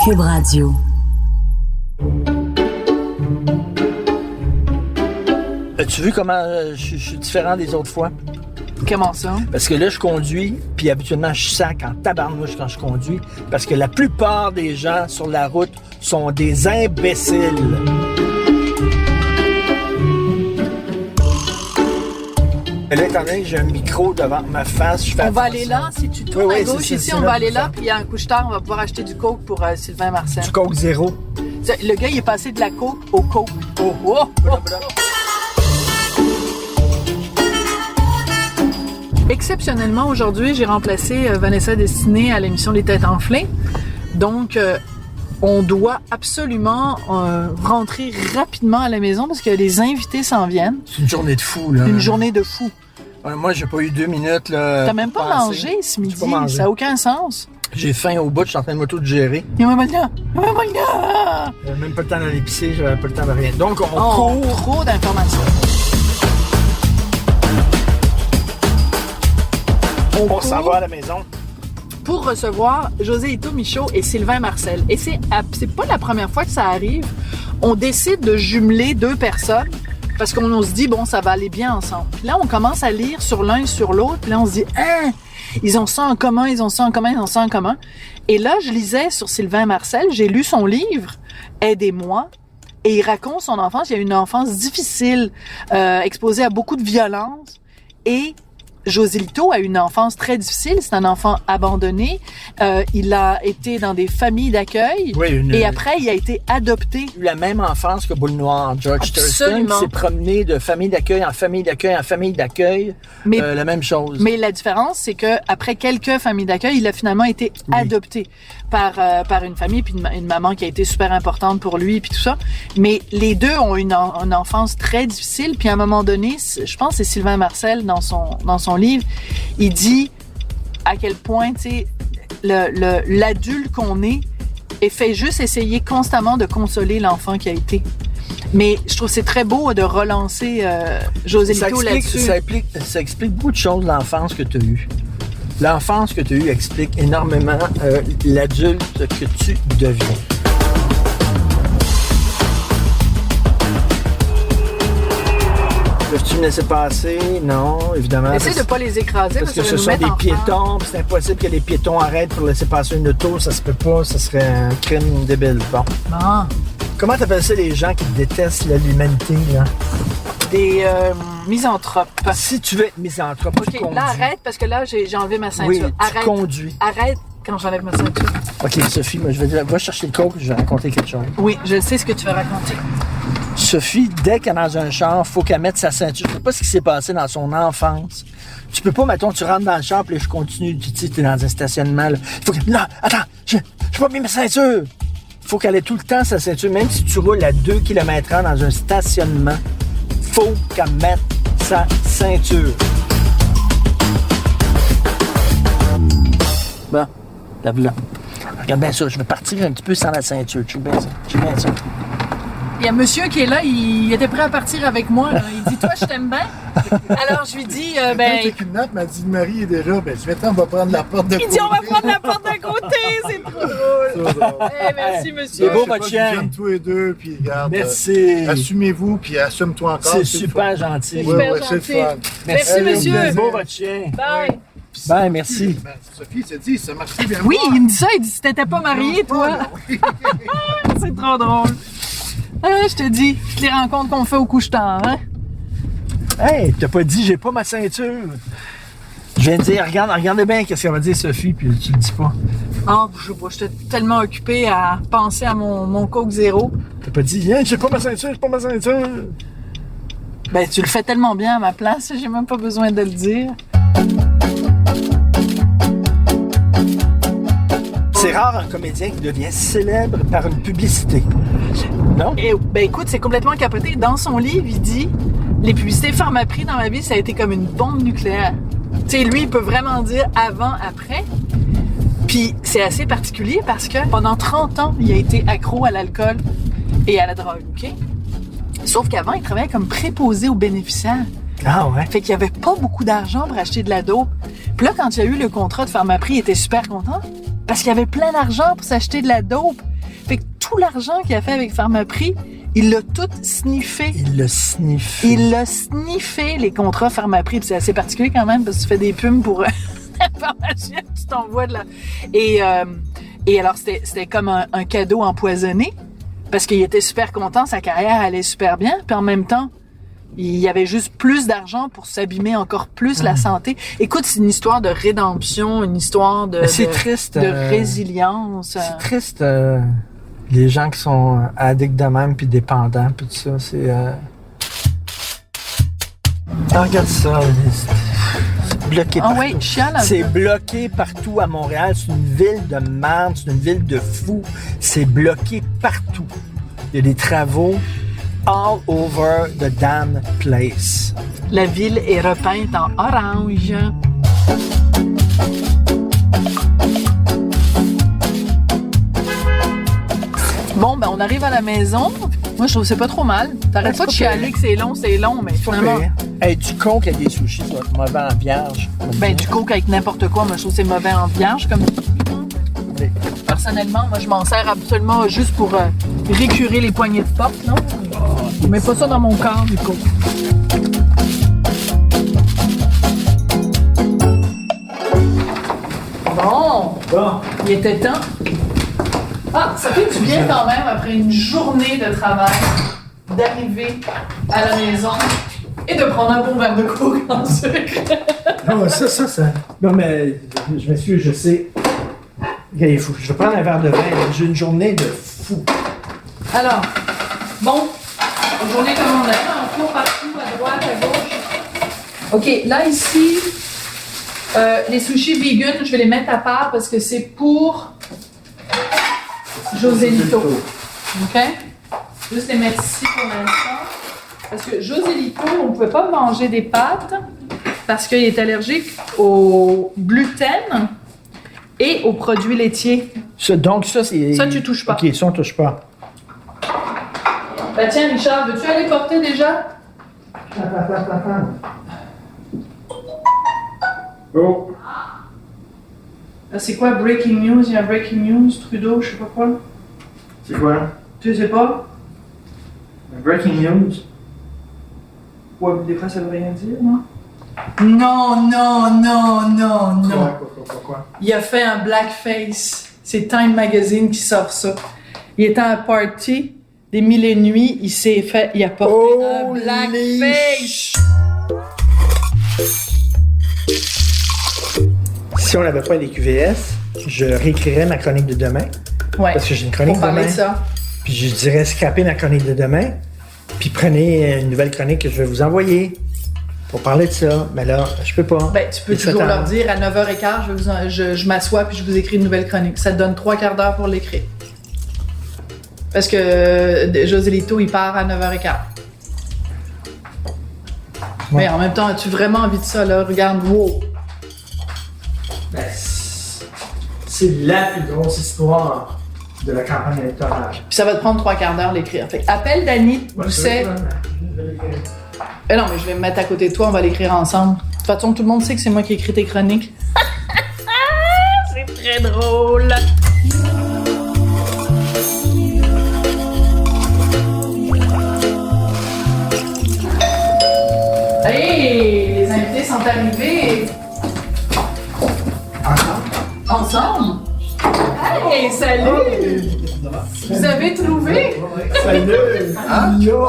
Cube Radio. As-tu vu comment je suis différent des autres fois? Comment ça? Parce que là, je conduis, puis habituellement, je sac en tabarnouche quand je conduis, parce que la plupart des gens sur la route sont des imbéciles. Là, étant donné que j'ai un micro devant ma face, je fais On va attention. aller là, si tu tournes Oui, à oui, gauche c'est ici, ça, on c'est va là, aller c'est là, ça. puis il y a un couche-tard, on va pouvoir acheter du coke pour Sylvain Marcel. Du Coke Zéro. Le gars, il est passé de la coke au coke. Oh, Oh, oh. Exceptionnellement, aujourd'hui, j'ai remplacé Vanessa Destinée à l'émission Les Têtes Enflées. Donc, on doit absolument rentrer rapidement à la maison parce que les invités s'en viennent. C'est une journée de fou, là. Une journée de fou. Moi, j'ai pas eu 2 minutes, là. T'as même pas pour mangé ce midi, pas mangé. ça n'a aucun sens. J'ai faim au bout, je suis en train de m'auto-digérer. Il m'a pas le temps. Il m'a pas le temps. J'avais même pas le temps d'aller pisser, j'avais pas le temps de rien. Donc, on Oh, court. trop d'informations. On s'en va à la maison. Pour recevoir José Ito Michaud et Sylvain Marcel. Et c'est pas la première fois que ça arrive. On décide de jumeler deux personnes parce qu'on se dit, bon, ça va aller bien ensemble. Puis là, on commence à lire sur l'un et sur l'autre. Puis là, on se dit, hein, ils ont ça en commun, ils ont ça en commun, ils ont ça en commun. Et là, je lisais sur Sylvain Marcel, j'ai lu son livre, Aidez-moi. Et il raconte son enfance. Il a eu une enfance difficile, exposée à beaucoup de violence. Et José Lito a eu une enfance très difficile. C'est un enfant abandonné. Il a été dans des familles d'accueil. Oui, Et après, il a été adopté. eu la même enfance que Boule Noire. George Thurston Absolument. s'est promené de famille d'accueil en famille d'accueil en famille d'accueil. Mais- La même chose. Mais la différence, c'est que après quelques familles d'accueil, il a finalement été adopté par une famille puis une maman qui a été super importante pour lui puis tout ça. Mais les deux ont une enfance très difficile. Puis à un moment donné, je pense que c'est Sylvain Marcel dans son livre, il dit à quel point, tu sais, l'adulte qu'on est et fait juste essayer constamment de consoler l'enfant qui a été. Mais je trouve que c'est très beau de relancer José ça Lito explique, là-dessus. ça explique beaucoup de choses de l'enfance que tu as eue. L'enfance que tu as eue explique énormément l'adulte que tu deviens. Peux-tu me laisser passer? Non, évidemment. Essaye de pas les écraser Parce que ça va ce nous sont mettre des en piétons, puis c'est impossible que les piétons arrêtent pour laisser passer une auto, ça se peut pas, ça serait un crime débile. Bon. retard. Comment t'appelles ça les gens qui détestent l'humanité, là? Des misanthropes. Si tu veux être misanthrope, tu OK, conduis. là, arrête, parce que là, j'ai enlevé ma ceinture. Oui, tu arrête. conduis. Arrête quand j'enlève ma ceinture. OK, Sophie, moi, va chercher le coke, je vais raconter quelque chose. Oui, je sais ce que tu vas raconter. Sophie, dès qu'elle est dans un char, faut qu'elle mette sa ceinture. Je sais pas ce qui s'est passé dans son enfance. Tu peux pas, mettons, tu rentres dans le char, puis là, je continue, tu sais, t'es dans un stationnement, là. Faut que... Non, attends, j'ai pas mis ma ceinture. Faut qu'elle ait tout le temps sa ceinture, même si tu roules à 2 km/h dans un stationnement. Faut qu'elle mette sa ceinture. Bon, la voilà. Regarde bien ça, je vais partir un petit peu sans la ceinture. Tu vois bien ça? Tu vois bien ça? Il y a un monsieur qui est là, il était prêt à partir avec moi. Là. Il dit, toi, je t'aime bien. Alors, je lui dis, Quand t'es kidnappé, m'a dit Marie est déjà, ben maintenant on va prendre la porte de il dit, on va prendre la porte d'à côté. C'est trop drôle. Eh, merci, monsieur. C'est beau, votre chien. J'aime tous les deux, puis regarde. Merci. Assumez-vous, puis assume-toi encore. C'est le super fun. gentil. C'est Ouais, super ouais, c'est le gentil. fun. Merci, Allez, monsieur. au C'est plaisir. beau, votre chien. Bye. Ben, merci. Ben, Sophie s'est dit, ça marche bien. Oui, il me dit ça, il dit, si t'étais pas marié, toi. C'est trop drôle. Ah, je te dis, les rencontres qu'on fait au couche-tard, hein? Hey, t'as pas dit, j'ai pas ma ceinture. Je viens de dire, regardez bien qu'est-ce qu'elle va dire, Sophie, puis tu le dis pas. Oh, je sais pas, j'étais tellement occupée à penser à mon Coke Zéro. T'as pas dit, hey, j'ai pas ma ceinture, Ben, tu le fais tellement bien à ma place, j'ai même pas besoin de le dire. C'est rare un comédien qui devient célèbre par une publicité. Non? Et, ben, écoute, c'est complètement capoté. Dans son livre, il dit, les publicités Pharmaprix dans ma vie, ça a été comme une bombe nucléaire. Tu sais, lui, il peut vraiment dire avant, après. Puis, c'est assez particulier parce que pendant 30 ans, il a été accro à l'alcool et à la drogue, OK? Sauf qu'avant, il travaillait comme préposé aux bénéficiaires. Ah ouais? Fait qu'il y avait pas beaucoup d'argent pour acheter de la dope. Puis là, quand il a eu le contrat de Pharmaprix, il était super content parce qu'il y avait plein d'argent pour s'acheter de la dope. tout l'argent qu'il a fait avec Pharmaprix, il l'a tout sniffé. Il l'a sniffé. Il l'a sniffé, les contrats Pharmaprix. Puis c'est assez particulier quand même, parce que tu fais des pubs pour la pharmacie, tu t'envoies de la... Et alors, c'était comme un cadeau empoisonné, parce qu'il était super content, sa carrière allait super bien, puis en même temps, il y avait juste plus d'argent pour s'abîmer encore plus la santé. Écoute, c'est une histoire de rédemption, une histoire de triste, de résilience. C'est triste, les gens qui sont addicts de même, puis dépendants, puis tout ça, c'est... Ah, regarde ça, c'est bloqué Ah partout. oui, chiale. C'est bloqué partout à Montréal, c'est une ville de merde, c'est une ville de fous, c'est bloqué partout. Il y a des travaux all over the damn place. La ville est repeinte en orange. Bon, ben on arrive à la maison. Moi, je trouve que c'est pas trop mal. T'arrêtes pas de chialer que c'est long, mais finalement... Hey, du coke avec des sushis, ça va être mauvais en vierge. Ben, du coke avec n'importe quoi, moi, je trouve que c'est mauvais en vierge, comme... Oui. Personnellement, moi, je m'en sers absolument juste pour récurer les poignées de porte, non? Je mets pas ça dans mon corps, du coke. Bon, il était temps. Ah, ça fait du bien quand même, après une journée de travail, d'arriver à la maison et de prendre un bon verre de coke en sucre. Non, ça. Non, mais je m'excuse, je sais. Regarde, il faut. Je vais prendre un verre de vin. J'ai une journée de fou. Alors, bon, une journée comme on aime, on court partout, à droite, à gauche. OK, là, ici, les sushis vegan, je vais les mettre à part parce que c'est pour Joselito. OK? Juste les mettre ici pour l'instant. Parce que Joselito, on ne pouvait pas manger des pâtes parce qu'il est allergique au gluten et aux produits laitiers. Donc, ça, c'est. Ça, tu touches pas. OK, ça, on touche pas. Ben tiens, Richard, veux-tu aller porter déjà? Oh. Là, c'est quoi breaking news? Il y a breaking news, Trudeau, je sais pas quoi. C'est quoi? Tu sais pas? Breaking news. Ouais, des fois ça veut rien dire, non? Non. Quoi? Il a fait un blackface. C'est Time Magazine qui sort ça. Il était à un party des Mille et Nuits, il a porté un blackface. Si on n'avait pas les QVS, je réécrirais ma chronique de demain. Ouais. Parce que j'ai une chronique pour parler demain. de ça. Puis je dirais scraper ma chronique de demain. Puis prenez une nouvelle chronique que je vais vous envoyer pour parler de ça. Mais là, je peux pas. Ben, tu peux toujours leur dire à 9h15, je m'assois puis je vous écris une nouvelle chronique. Ça te donne 3/4 pour l'écrire. Parce que Joselito, il part à 9h15. Ouais. Mais en même temps, as-tu vraiment envie de ça, là? Regarde, wow! Ben, c'est la plus grosse histoire de la campagne électorale. Puis ça va te prendre 3/4 l'écrire. Fait appelle Dany Doucet. Non, mais je vais me mettre à côté de toi, on va l'écrire ensemble. De toute façon, tout le monde sait que c'est moi qui écris tes chroniques. C'est très drôle! Hey, les invités sont arrivés. Ensemble? Hey, salut! Vous avez trouvé? Salut! Allô?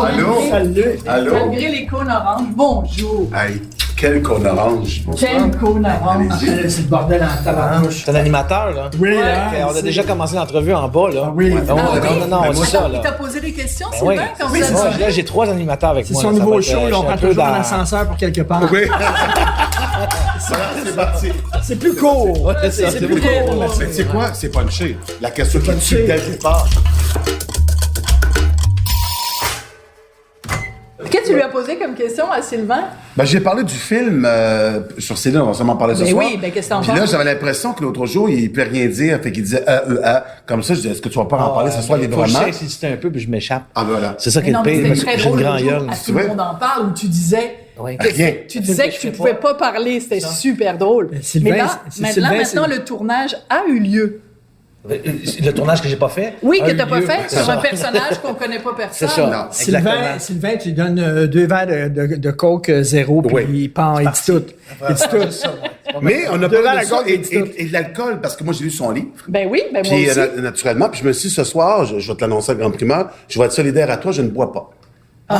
Salut! Allô? Malgré les cônes oranges. Bonjour! Hey, quel cône orange. Quel cône orange! C'est le bordel en tabarnouche. C'est un animateur, là. Oui, Ouais. hein, On a déjà commencé l'entrevue en bas, là. Oui. Non, Ben, c'est ça, Il là. t'a posé des questions, Ben Sylvain, oui. quand Oui, vous c'est êtes ça. arrivé? Là, j'ai 3 animateurs avec C'est moi. son là. Ça nouveau va être, show, je là, on suis prend un peu toujours un dans- ascenseur pour quelque part. Oui. C'est parti. C'est plus court. Ouais, c'est ça, c'est plus beaucoup. court. Mais tu sais quoi? C'est punché. La question qui punché. tue dès le départ. Qu'est-ce que tu lui as posé comme question à Sylvain? Ben, j'ai parlé du film sur Céline, on va sûrement parler ce Ben soir. oui, ben qu'est-ce que t'en Puis là, penses? j'avais l'impression que l'autre jour, il peut rien dire, fait qu'il disait Comme ça, je dis, est-ce que tu vas pas en parler ce soir Faut que librement? je t'insister un peu, puis je m'échappe. Ah, voilà. C'est ça qui est Non, le mais pire, c'était parce très que j'ai une drôle grande le jour gueule. à C'est Tout le vrai? monde en parle, où tu disais... Oui. Rien. Tu disais que tu pouvais pas parler, c'était super drôle. Sylvain, Mais là, c'est Sylvain, maintenant, le tournage a eu lieu. Le tournage que j'ai pas fait. Oui, a que eu t'as pas lieu. fait C'est sur ça. un personnage qu'on connaît pas personne. C'est ça. Non. Exactement. Sylvain, tu lui donnes 2 verres de coke zéro, puis Oui. il part, il dit tout. Il dit tout. Mais on a Deux parlé verres de ça à et, coke, et tout. et de l'alcool, parce que moi, j'ai lu son livre. Ben oui, ben moi Puis, aussi. naturellement, puis je me suis dit, ce soir, je vais te l'annoncer à Grand Primeur, je vais être solidaire à toi, je ne bois pas.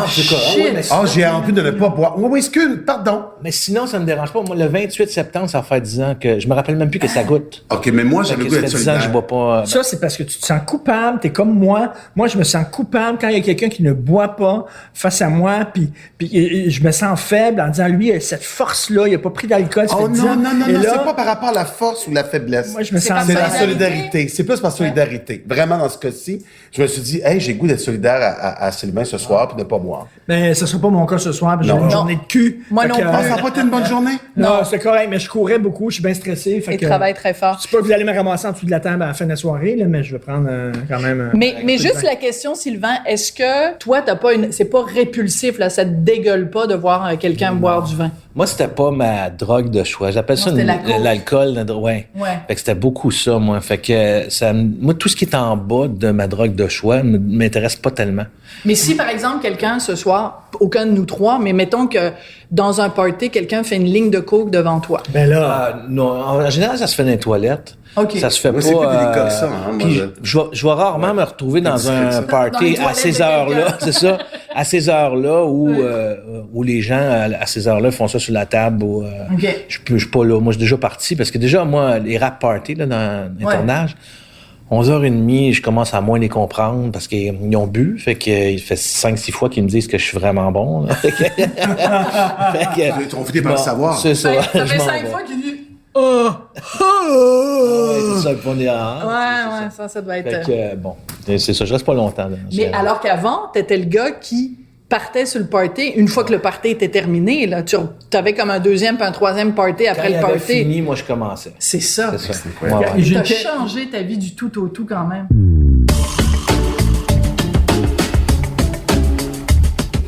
C'est quoi? shit. mais Ah, j'ai envie de ne pas boire. Oui, pardon. Mais sinon, ça me dérange pas. Moi, le 28 septembre, ça va faire 10 ans que je me rappelle même plus que ça goûte. OK, mais moi, j'avais Ça le fait goût d'être 10 ans que je solidaire. bois pas. Ça, c'est parce que tu te sens coupable. T'es comme moi. Moi, je me sens coupable quand il y a quelqu'un qui ne boit pas face à moi, puis je me sens faible en disant, lui, il a cette force-là, il a pas pris d'alcool, ça Oh fait 10 non, ans. non, non, Et non, là, c'est pas par rapport à la force ou la faiblesse. moi, je me C'est sens par C'est la mal. solidarité. C'est plus par solidarité. Vraiment, dans ce cas-ci, je me suis dit, hey, j'ai le goût d'être solidaire à Sylvain ce soir puis de ne pas boire. Mais ce sera pas mon cas ce soir, parce que j'ai Non. une journée de cul. Moi Fait non que, plus. Ah, ça n'a pas été une bonne journée? Non, c'est correct, mais je courais beaucoup, je suis bien stressé. Fait Il que, travaille très fort. c'est pas que vous allez me ramasser en dessous de la table à la fin de la soirée, là, mais je vais prendre quand même. Mais juste la question, Sylvain, est-ce que toi, t'as pas c'est pas répulsif, là, ça te dégueule pas de voir quelqu'un boire du vin? Moi, c'était pas ma drogue de choix. J'appelle Non, ça c'était la coke. l'alcool. Ouais. Ouais. Fait que c'était beaucoup ça, moi. Fait que moi, tout ce qui est en bas de ma drogue de choix m'intéresse pas tellement. Mais si, par exemple, quelqu'un, ce soir, aucun de nous trois, mais mettons que dans un party, quelqu'un fait une ligne de coke devant toi. Ben là, Non, en général, ça se fait dans les toilettes. OK. Ça se fait Moi, pas. c'est plus délicat que ça, hein, moi, puis je- je vais rarement me retrouver dans un Dans les party à toilettes ces de heures-là, quelqu'un. c'est ça, à ces heures-là où les gens à ces heures-là font ça sur la table. Ou, OK. je suis pas là. Moi, je suis déjà parti parce que déjà, moi, les rap parties là, dans les Ouais. tournages, 11h30, je commence à moins les comprendre parce qu'ils ont bu. Fait que il fait 5-6 fois qu'ils me disent que je suis vraiment bon. Là. Fait que- Ils ont fini par le savoir. C'est ça. Ça je fait m'en 5 vais. fois qu'il dit... Ouais, c'est ça, puis on est en- Ouais, ça doit être... Fait que, bon, c'est ça, je reste pas longtemps. Là. Mais alors qu'avant, t'étais le gars qui partait sur le party. Une fois que le party était terminé, là, tu avais comme un deuxième puis un troisième party Quand après il le avait party. fini, moi, je commençais. C'est ça. C'est ça. incroyable. Ouais, ouais. j'ai T'as une que- changé ta vie du tout au tout quand même.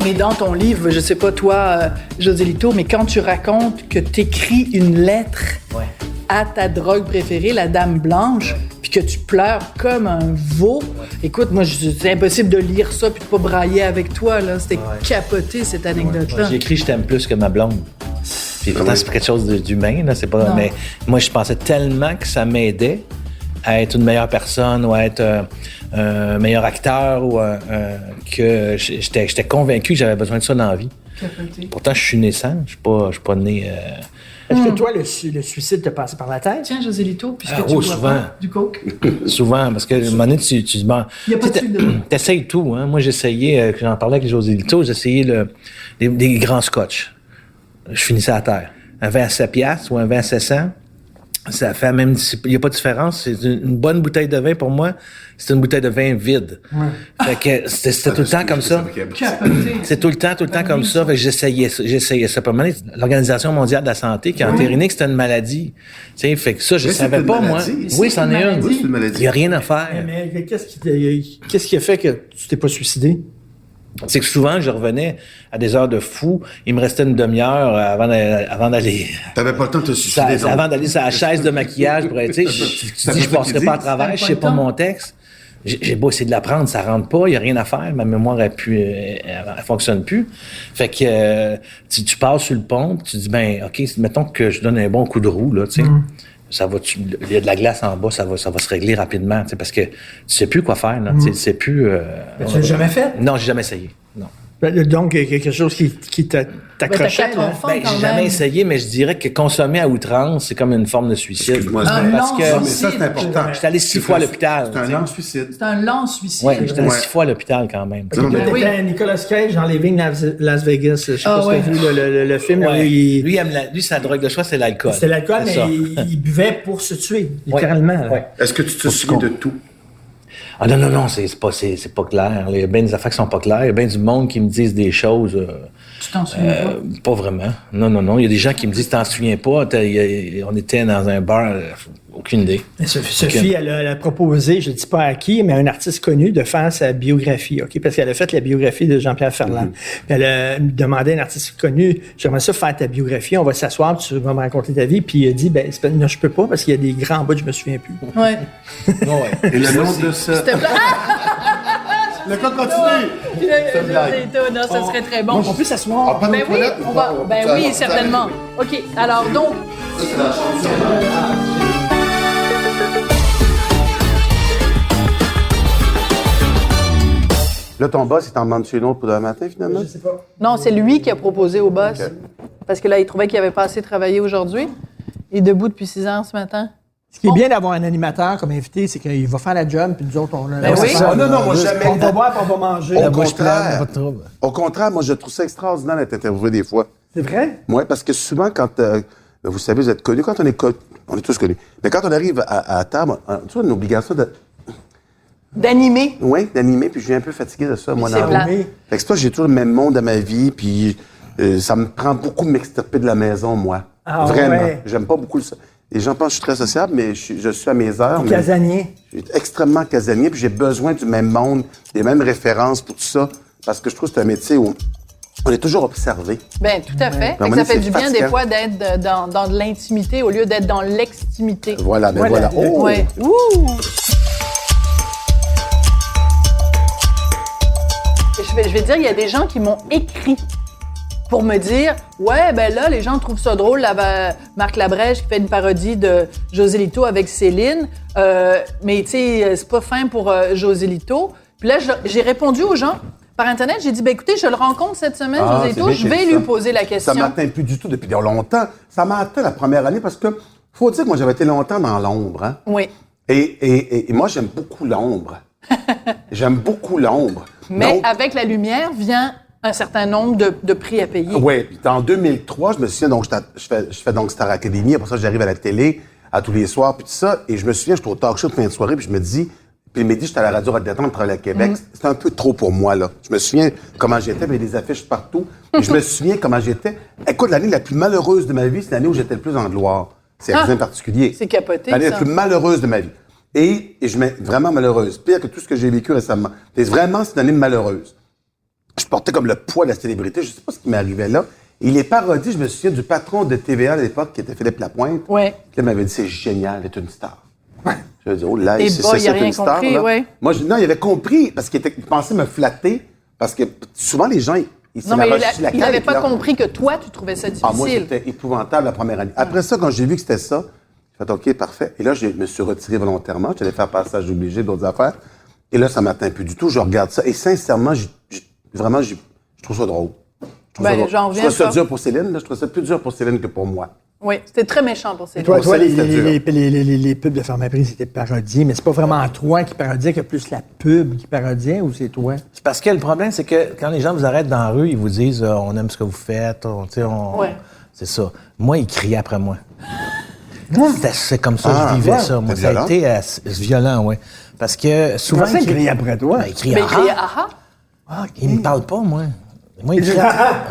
Mais dans ton livre, je sais pas toi, José Lito, mais quand tu racontes que t'écris une lettre Ouais. à ta drogue préférée, la Dame Blanche, puis que tu pleures comme un veau. Écoute, moi, c'est impossible de lire ça puis de pas brailler avec toi, là. C'était capoté, cette anecdote-là. J'ai écrit « Je t'aime plus que ma blonde ». Puis pourtant, c'est pas quelque chose d'humain, là, c'est pas... Non. Mais moi, je pensais tellement que ça m'aidait à être une meilleure personne ou à être un meilleur acteur ou que j'étais convaincu que j'avais besoin de ça dans la vie. Capoté. Pourtant, je suis né sans. Je suis pas né... est-ce que toi, le suicide te passé par la tête? Tiens, José Lito, puisque Ah, tu oh, bois souvent. pas du coke. Souvent, parce que à un moment donné, tu dis, bon, Il y a pas de tu sais, suite de- t'essayes tout, hein. Moi, j'essayais, j'en parlais avec José Lito, j'essayais des grands scotch. Je finissais à terre. Un vin à 7 piastres ou un vin à 700, ça fait même, il n'y a pas de différence. C'est une bonne bouteille de vin, pour moi, c'est une bouteille de vin vide. Fait que c'était tout le temps comme ça. Capoté. C'est tout le temps comme ça. Fait que j'essayais ça. Puis à un moment donné, l'Organisation mondiale de la santé qui a entériné que c'était une maladie. Tu sais, fait que ça, je Oui, c'est savais une pas, moi. maladie. Oui, c'en est une. Oui, c'est une maladie. Il n'y a rien à faire. Mais qu'est-ce qui a fait que tu t'es pas suicidé? C'est que souvent, je revenais à des heures de fou. Il me restait une demi-heure avant d'aller... T'avais pas le temps de te suicider. donc. Avant d'aller sur la chaise de maquillage pour être... Tu sais, tu dis, je passerai pas à travers, je sais pas mon texte. J'ai beau essayer de l'apprendre, ça rentre pas, il y a rien à faire. Ma mémoire, elle fonctionne plus. Fait que tu passes sur le pont, puis tu dis, ben, OK, mettons que je donne un bon coup de roue, là, tu sais. Ça va, il y a de la glace en bas, ça va se régler rapidement, tu sais, parce que tu sais plus quoi faire, là. Tu sais plus... Tu l'as jamais fait? Non, j'ai jamais essayé. Non. Donc, il y a quelque chose qui t'accrochait. Mais t'as 4 là. enfants. Ben, quand j'ai jamais même. essayé, mais je dirais que consommer à outrance, c'est comme une forme de suicide. Excuse-moi, Un c'est- parce lent que- Non, mais ça, c'est important. J'étais allé 6 fois à l'hôpital. C'est un lent suicide. C'est un lent suicide. Oui, j'étais allé Ouais. 6 fois à l'hôpital quand même. Non, mais- Là, oui. t'étais Nicolas Cage dans Living Las Vegas. Je sais Ah pas si ouais. t'as vu le film. là, Ouais. il- Lui, lui, sa drogue de choix, c'est l'alcool. C'était l'alcool, C'est mais ça. il buvait pour se tuer, littéralement. là. Ouais. Est-ce que tu te souviens de tout? Ah non, c'est pas clair. Il y a bien des affaires qui sont pas claires. Il y a bien du monde qui me disent des choses. Tu t'en souviens pas? Pas vraiment. Non. Il y a des gens qui me disent, t'en souviens pas? On était dans un bar, aucune idée. Sophie, elle a proposé, je ne dis pas à qui, mais à un artiste connu de faire sa biographie, OK? Parce qu'elle a fait la biographie de Jean-Pierre Ferland. Puis elle a demandé à un artiste connu, j'aimerais ça faire ta biographie, on va s'asseoir, tu vas me raconter ta vie. Puis il a dit, non, je peux pas parce qu'il y a des grands bouts, je me souviens plus. Ouais. Et le nom de ça. C'était plat. Le cas continue. C'est une blague. Non, ça serait très bon. On peut s'asseoir. Pas Ben nos oui, toilettes, on va. Ben oui, certainement. OK, alors donc, Ça, c'est la chanson. Là, ton boss, il t'en demande une autre pour demain matin, finalement? Je sais pas. non, c'est lui qui a proposé au boss. OK. Parce que là, il trouvait qu'il avait pas assez travaillé aujourd'hui. Il est debout depuis 6 heures ce matin. Ce qui est bien d'avoir un animateur comme invité, c'est qu'il va faire la job, puis nous autres, on a... Ben oui. Non, moi, jamais. On va boire, puis on va manger. Au bouche pleine, contraire. pas de trouble. Au contraire, moi, je trouve ça extraordinaire d'être interviewé des fois. C'est vrai? Oui, parce que souvent, quand, vous savez, vous êtes connu, quand on est tous connus, mais quand on arrive à table, tu vois, une obligation D'animer. oui, d'animer, puis je suis un peu fatigué de ça, moi, c'est dans plat. Fait que c'est pas que j'ai toujours le même monde dans ma vie, puis ça me prend beaucoup de m'extirper de la maison, moi. Ah, Vraiment. ouais. J'aime pas beaucoup les gens pensent que je suis très sociable, mais je suis à mes heures. mais Casanier. je suis extrêmement casanier, puis j'ai besoin du même monde, des mêmes références pour tout ça, parce que je trouve que c'est un métier où on est toujours observé. Ben tout à fait. Fait À un que moment ça fait donné, du c'est bien des fatigant. fois d'être dans de l'intimité au lieu d'être dans l'extimité. Voilà, ben voilà. Oh! Ouais. Ouh! Je vais dire, il y a des gens qui m'ont écrit pour me dire « Ouais, ben là, les gens trouvent ça drôle, Marc Labrèche qui fait une parodie de José Lito avec Céline, mais tu sais, c'est pas fin pour José Lito. » Puis là, j'ai répondu aux gens par Internet, j'ai dit « Ben écoutez, je le rencontre cette semaine, José c'est Lito, bien je qu'il vais ait dit lui ça. poser la question. » Ça m'atteint plus du tout depuis longtemps. Ça m'a atteint la première année parce que, faut dire que moi, j'avais été longtemps dans l'ombre, hein. Oui. Et moi, j'aime beaucoup l'ombre. J'aime beaucoup l'ombre. Mais Donc, avec la lumière vient un certain nombre de prix à payer. oui, puis en 2003, je me souviens, donc, je fais donc Star Academy, après ça, j'arrive à la télé, à tous les soirs, puis tout ça, et je me souviens, j'étais au talk show de fin de soirée, puis je me dis, puis le midi, j'étais à la radio Radio-Téléthon, je travaillais à Québec, c'était un peu trop pour moi, là. Je me souviens comment j'étais, il y avait des affiches partout, et je me souviens comment j'étais. Écoute, l'année la plus malheureuse de ma vie, c'est l'année où j'étais le plus en gloire. C'est rien de particulier. C'est capoté, L'année ça. la plus malheureuse de ma vie. Et je mets vraiment malheureuse. Pire que tout ce que j'ai vécu récemment. C'est vraiment, c'est une année malheureuse. Je portais comme le poids de la célébrité. Je sais pas ce qui m'arrivait là. Et les parodies, je me souviens du patron de TVA à l'époque, qui était Philippe Lapointe. Ouais. Qui m'avait dit, c'est génial d'être une star. Je me dis, oh là, Et c'est bah, ça, il a c'est rien une star. compris, Là. ouais. Moi, non, il avait compris, parce qu'il pensait me flatter, parce que souvent, les gens, ils se Non, mais l'arrachent sur la il canne n'avait et pas puis là- compris que toi, tu trouvais ça difficile. Ah, moi, c'était épouvantable la première année. Après ça, quand j'ai vu que c'était ça, j'ai fait OK, parfait. Et là, je me suis retiré volontairement. J'allais faire passage obligé, d'autres affaires. Et là, ça m'atteint plus du tout. Je regarde ça. Et sincèrement, je trouve ça drôle. Je trouve Ben, ça drôle. j'en Je reviens trouve ça pas. dur pour Céline. Là. Je trouve ça plus dur pour Céline que pour moi. Oui, c'était très méchant pour ces Toi, Pour Céline, c'était les pubs de Pharmaprix, c'était parodié, mais c'est pas vraiment toi qui parodiais, que plus la pub qui parodiait, ou c'est toi? C'est parce que le problème, c'est que quand les gens vous arrêtent dans la rue, ils vous disent on aime ce que vous faites, Ouais. c'est ça. Moi, ils criaient après moi. C'est comme ça que je vivais ouais, ça. Moi, c'est ça a violent. été violent, oui. Parce que souvent. Comment ça, ils criaient après toi? Ben, ils criaient Mais il criait ah! aha. Ils me parlent pas, moi. Moi, ils criaient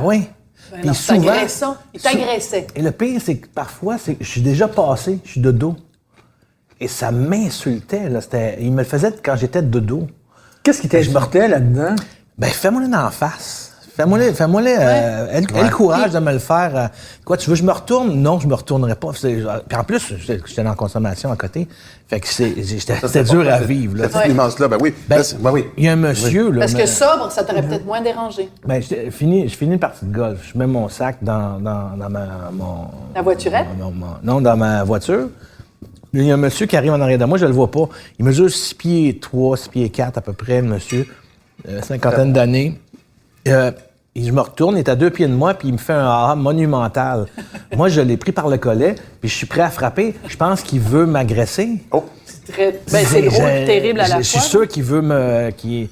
oui. Ben Puis non, souvent. t'agressant. Il t'agressait. Et le pire, c'est que parfois, je suis déjà passé, je suis de dos. Et ça m'insultait, là. Il me le faisait quand j'étais de dos. Qu'est-ce qui t'insultait là-dedans? Ben, fais-moi-le dans la face. Fais-moi-le, aie le courage de me le faire. Quoi, tu veux que je me retourne? Non, je me retournerai pas. Puis en plus, j'étais dans la consommation à côté. Fait que c'était dur à vivre, là. Cette nuance-là, ben oui. Ben, Là, ben oui. il y a un monsieur, là. Parce que sobre, ça t'aurait peut-être moins dérangé. Ben, je finis une partie de golf. Je mets mon sac dans La voiturette? non, dans ma voiture. Il y a un monsieur qui arrive en arrière de moi, je le vois pas. Il mesure 6 pieds 3, 6 pieds 4 à peu près, le monsieur. Cinquantaine d'années. Et je me retourne, il est à 2 pieds de moi, puis il me fait un aha monumental. Moi, je l'ai pris par le collet, puis je suis prêt à frapper. Je pense qu'il veut m'agresser. Oh. C'est drôle et terrible à la fois. Je suis sûr qu'il veut me... Lui,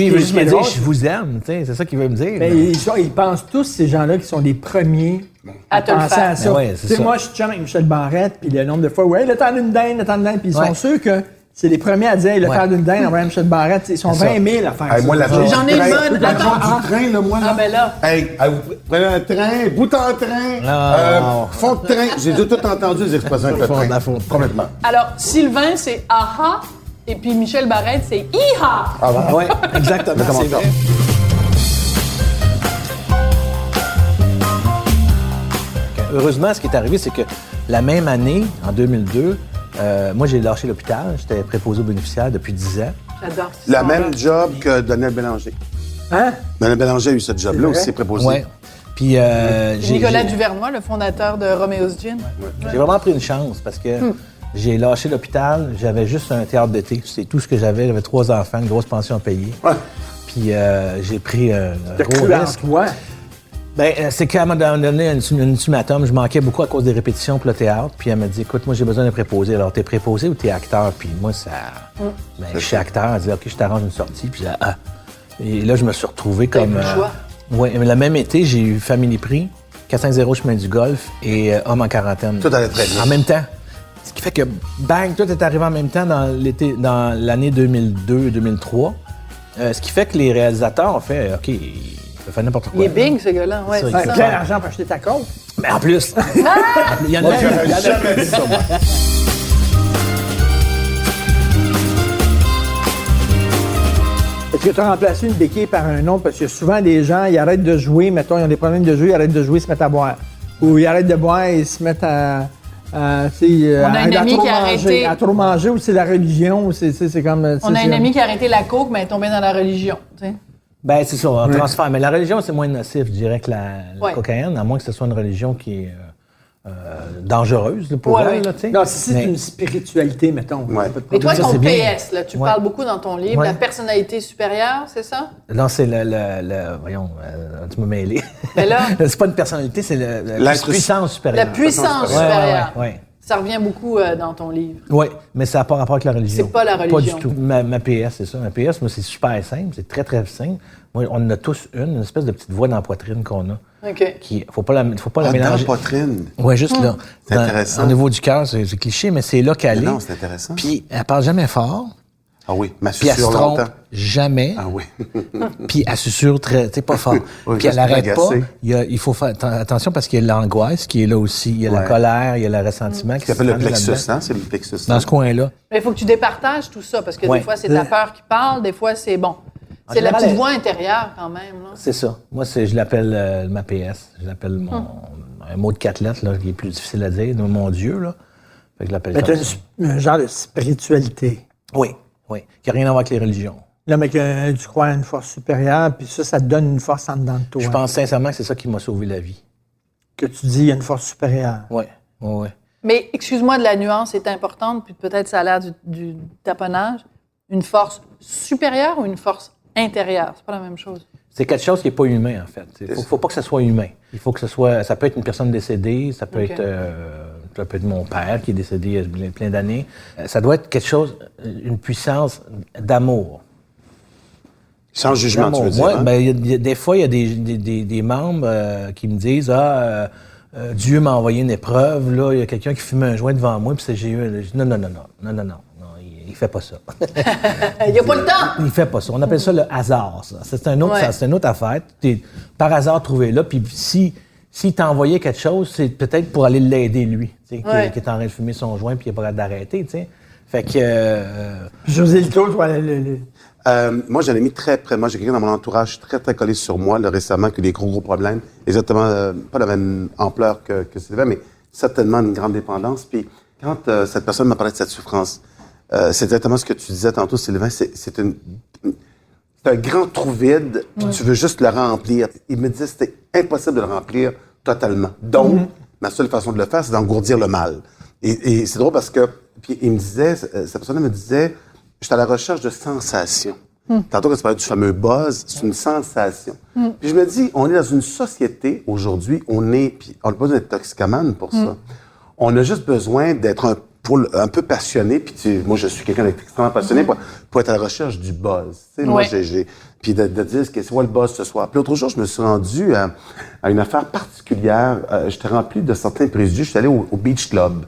il veut juste me dire « je vous aime », tu sais, c'est ça qu'il veut me dire. Ben, ils pensent tous, ces gens-là, qui sont les premiers À te le penser faire. à ça. Ben ouais, c'est Tu sais, ça. moi, je suis chum avec Michel Barrette, puis le nombre de fois, ouais, le temps d'une dinde, puis ils sont sûrs que c'est les premiers à dire le faire d'une dinde, Abraham Michel Barrette. Ils sont 20 000 à faire Hey, ça. moi, l'avion J'en ai une bonne. L'avion Attends. du train, là, moi, là. Ah, ben là. Hey, vous prenez un train, bout en train, Non. fond de train. J'ai tout entendu les expressions avec le Fond train. de fond. Complètement. Alors, Sylvain, c'est aha. Et puis Michel Barrette, c'est iha. Oui, exactement. comment C'est ça? vrai. Heureusement, ce qui est arrivé, c'est que la même année, en 2002, moi, j'ai lâché l'hôpital. J'étais préposé aux bénéficiaires depuis 10 ans. J'adore. cette La histoire-là. même job que Daniel Bélanger. Hein? Daniel Bélanger a eu ce job-là vrai? aussi, préposé. Ouais. Puis, Nicolas Duvernois, le fondateur de Romeo's Gin. j'ai vraiment pris une chance parce que j'ai lâché l'hôpital. J'avais juste un théâtre d'été. C'est tout ce que j'avais. J'avais 3 enfants, une grosse pension à payer. Ouais. Puis, j'ai pris un T'as gros cru en risque. toi. Ben, c'est qu'elle m'a donné un ultimatum. Je manquais beaucoup à cause des répétitions pour le théâtre. Puis elle m'a dit, écoute, moi, j'ai besoin d'un préposé. Alors, t'es préposé ou t'es acteur? Puis moi, ça... Ben, je suis acteur. Elle dit, OK, je t'arrange une sortie. Puis ah. Et là, je me suis retrouvé comme... plus le choix. Oui, mais le même été, j'ai eu Family Prix, 450 chemin du Golf et Homme en quarantaine. Tout allait très bien. En même temps. Ce qui fait que, bang, tout est arrivé en même temps dans l'année 2002-2003. Ce qui fait que les réalisateurs ont fait, OK, il peut faire n'importe quoi. Il est big, ce gars-là. Ouais, Ça, c'est il Ouais, ça. plein d'argent pour acheter ta côte. Mais en plus, il y en a Moi, plus. j'aurais jamais dit ça, moi. Est-ce que tu as remplacé une béquille par un autre? Parce que souvent, des gens, ils arrêtent de jouer, mettons, ils ont des problèmes de jeu, ils arrêtent de jouer, ils se mettent à boire. Ou ils arrêtent de boire et ils se mettent à On a un ami qui a arrêté- à trop manger, ou c'est la religion, ou c'est comme... On a un ami qui a arrêté la coke, mais est tombé dans la religion. Tu sais. Ben, c'est ça, on transfère. Mais la religion, c'est moins nocif, je dirais, que la Ouais. cocaïne, à moins que ce soit une religion qui est dangereuse là, pour Ouais, elle, ouais. là, tu sais. Non, si c'est Mais- une spiritualité, mettons. Ouais. Mais toi, Ça, ton c'est bien. PS, là, tu Ouais. parles beaucoup dans ton livre, Ouais. la personnalité supérieure, c'est ça? Non, c'est voyons, tu m'as mêlé. Mais là- c'est pas une personnalité, c'est la L'être- puissance supérieure. La puissance Ouais, ouais, supérieure. ouais, ouais. Ça revient beaucoup dans ton livre. Oui, mais ça n'a pas rapport avec la religion. C'est pas la religion. Pas du tout. Ma PS, c'est ça. Ma PS, moi, c'est super simple. C'est très, très simple. Moi, on en a tous une espèce de petite voix dans la poitrine qu'on a. OK. Qui, faut pas la Ah, dans la mélanger. poitrine. Oui, juste là. C'est intéressant. Au niveau du cœur, c'est cliché, mais c'est là qu'elle est. Non, c'est intéressant. Puis elle parle jamais fort. Ah oui, ma Puis elle se susurre trompe longtemps. jamais. Ah oui. Puis elle susurre très, tu sais, pas fort. Oui, Puis elle juste n'arrête pas. agacer. Il faut faire attention parce qu'il y a l'angoisse qui est là aussi. Il y a la Ouais. colère, il y a le ressentiment qui Ça s'appelle le se plexus, là-dedans. hein? C'est le plexus. Dans ce coin-là. Mais il faut que tu départages tout ça, parce que Ouais. des fois, c'est ta peur qui parle, des fois, c'est bon. En C'est la général, petite elle- voix intérieure, quand même. Là. C'est ça. Moi, je l'appelle ma PS. Je l'appelle un mot de 4 lettres, là, qui est plus difficile à dire, mon Dieu, là. Fait que je l'appelle Mais comme t'as ça. un genre de spiritualité. Oui, oui. Qui n'a rien à voir avec les religions. Là, mais que tu crois à une force supérieure, puis ça te donne une force en dedans de toi. Je pense sincèrement que c'est ça qui m'a sauvé la vie. Que tu dis, il y a une force supérieure. Oui, oui, oui. Mais excuse-moi de la nuance, c'est importante, puis peut-être ça a l'air du taponnage. Une force supérieure ou une force intérieure? C'est pas la même chose. C'est quelque chose qui n'est pas humain, en fait. Il faut pas que ça soit humain. Il faut que ce soit... Ça peut être une personne décédée, ça peut, OK. ça peut être mon père qui est décédé il y a plein d'années. Ça doit être quelque chose, une puissance d'amour. Sans jugement, tu veux dire. Moi, hein? ben, des fois, il y a des membres qui me disent Dieu m'a envoyé une épreuve, là, il y a quelqu'un qui fume un joint devant moi, puis j'ai eu. Non, il fait pas ça. Il n'y a pas le temps! Il fait pas ça. On appelle ça le hasard, ça. C'est une autre affaire. T'es par hasard trouvé là, puis s'il t'a envoyé quelque chose, c'est peut-être pour aller l'aider, lui, tu sais, qui est en train de fumer son joint, puis il n'est pas capable d'arrêter, tu sais. Fait que. Puis José Lito, toi, Moi, j'en ai mis très près. Moi, j'ai quelqu'un dans mon entourage très, très collé sur moi, là, récemment, qui a des gros problèmes. Exactement, pas de la même ampleur que Sylvain, mais certainement une grande dépendance. Puis, quand cette personne m'a parlé de cette souffrance, c'est exactement ce que tu disais tantôt, Sylvain. C'est un grand trou vide. Tu veux juste le remplir. Il me disait que c'était impossible de le remplir totalement. Donc, ma seule façon de le faire, c'est d'engourdir le mal. Et c'est drôle parce que, puis il me disait, cette personne me disait, je suis à la recherche de sensations. Tantôt, quand tu parlais du fameux buzz, c'est une sensation. Puis je me dis, on est dans une société aujourd'hui, puis on n'a pas besoin d'être toxicomane pour ça. On a juste besoin d'être un peu passionné, puis moi, je suis quelqu'un d'extrêmement passionné pour être à la recherche du buzz. Tu sais, moi, puis de dire c'est quoi le buzz ce soir. Puis l'autre jour, je me suis rendu à une affaire particulière. J'étais rempli de certains préjugés. Je suis allé au Beach Club.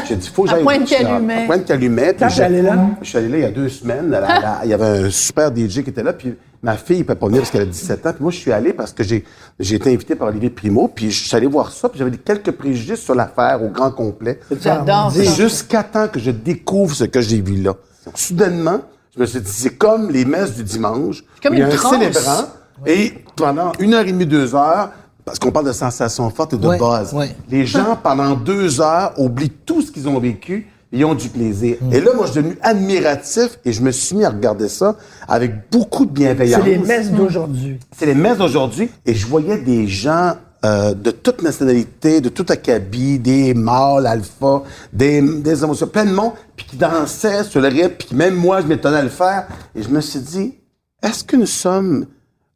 J'ai dit, faut que À j'aille au Beach Club. Pointe-Calumet. À Pointe-Calumet. Puis Quand t'es allé là? Je suis allé là il y a 2 semaines. Il y avait un super DJ qui était là. Puis ma fille ne pouvait pas venir parce qu'elle a 17 ans. Puis moi, je suis allé parce que j'ai été invité par Olivier Primo. Puis je suis allé voir ça. Puis j'avais quelques préjugés sur l'affaire au grand complet. J'adore ça. Jusqu'à temps que je découvre ce que j'ai vu là. Soudainement, je me suis dit, c'est comme les messes du dimanche. Comme Il y a une un transe. célébrant. Et pendant 1h30, 2 heures, parce qu'on parle de sensations fortes et de Ouais, buzz, ouais. les gens, pendant 2 heures, oublient tout ce qu'ils ont vécu et ils ont du plaisir. Et là, moi, je suis devenu admiratif et je me suis mis à regarder ça avec beaucoup de bienveillance. C'est les messes d'aujourd'hui. C'est les messes d'aujourd'hui. Et je voyais des gens de toute nationalité, de tout acabit, des mâles, alpha, des émotions, plein de monde, puis qui dansaient sur le rythme, puis même moi, je m'étonnais à le faire. Et je me suis dit, est-ce que nous sommes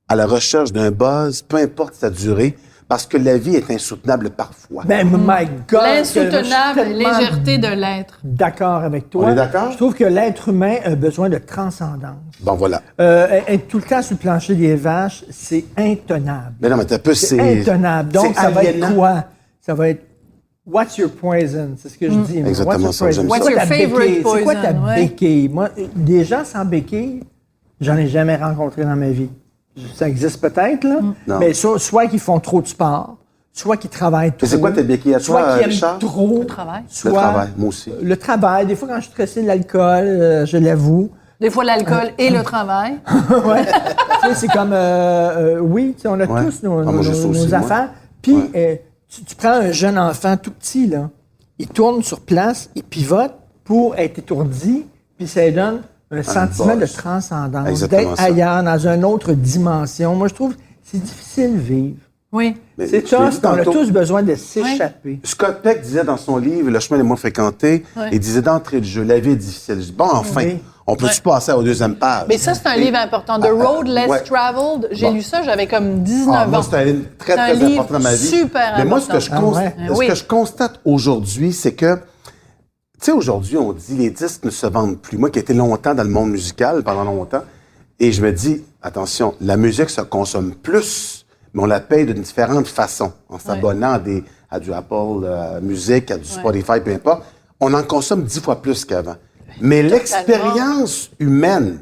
à la recherche d'un buzz, peu importe sa durée, parce que la vie est insoutenable parfois. Ben, my God! L'insoutenable je suis tellement légèreté de l'être. D'accord avec toi. On est d'accord? Je trouve que l'être humain a besoin de transcendance. Bon, voilà. Être tout le temps sur le plancher des vaches, c'est intenable. Mais non, mais t'as peu, C'est intenable. Donc, c'est ça va être aliénant. quoi? Ça va être What's your poison? C'est ce que je dis. moi. Exactement What's ça, your j'aime poison? ça. C'est quoi What's ta your favorite béquille? C'est quoi ta poison? Ouais. béquille? Moi, des gens sans béquille, j'en ai jamais rencontré dans ma vie. Ça existe peut-être, là. Non. Mais soit qu'ils font trop de sport, soit qu'ils travaillent trop. Mais c'est quoi ta béquille à toi, Soit qu'ils Richard? aiment trop. Le travail. Soit Le travail, moi aussi. Le travail. Des fois, quand je suis stressé, l'alcool, je l'avoue. Des fois, l'alcool et le travail. Ouais. Tu sais, c'est comme, oui, tu sais, on a Ouais. tous nos, Ah, moi, j'ai ça nos aussi, moi. affaires. Puis, tu prends un jeune enfant tout petit, là, il tourne sur place, il pivote pour être étourdi, puis ça lui donne un sentiment de buzz. transcendance, Exactement d'être ça. ailleurs, dans une autre dimension. Moi, je trouve que c'est difficile de vivre. Oui. Mais C'est je l'ai tough, dit on a tantôt. tous besoin de s'échapper. Scott Peck disait dans son livre Le chemin les moins fréquentés, il disait d'entrée de jeu, la vie est difficile. Je dis, bon, enfin, Oui. on peut-tu passer au 2e page? Mais ça, c'est un Et- livre important. The Road Less ouais. Traveled. J'ai Bon. lu ça, j'avais comme 19 Ah, moi, ans. c'est un livre très, C'est un très livre important dans ma vie. super Mais moi, ce que important. je, Ah ouais? Oui. ce que je constate aujourd'hui, c'est que, tu sais, aujourd'hui, on dit les disques ne se vendent plus. Moi qui ai été longtemps dans le monde musical, pendant longtemps, et je me dis, attention, la musique se consomme plus, mais on la paye d'une différente façon, en s'abonnant à du Apple Music, à du Spotify, peu importe. On en consomme 10 fois plus qu'avant. Mais l'expérience humaine,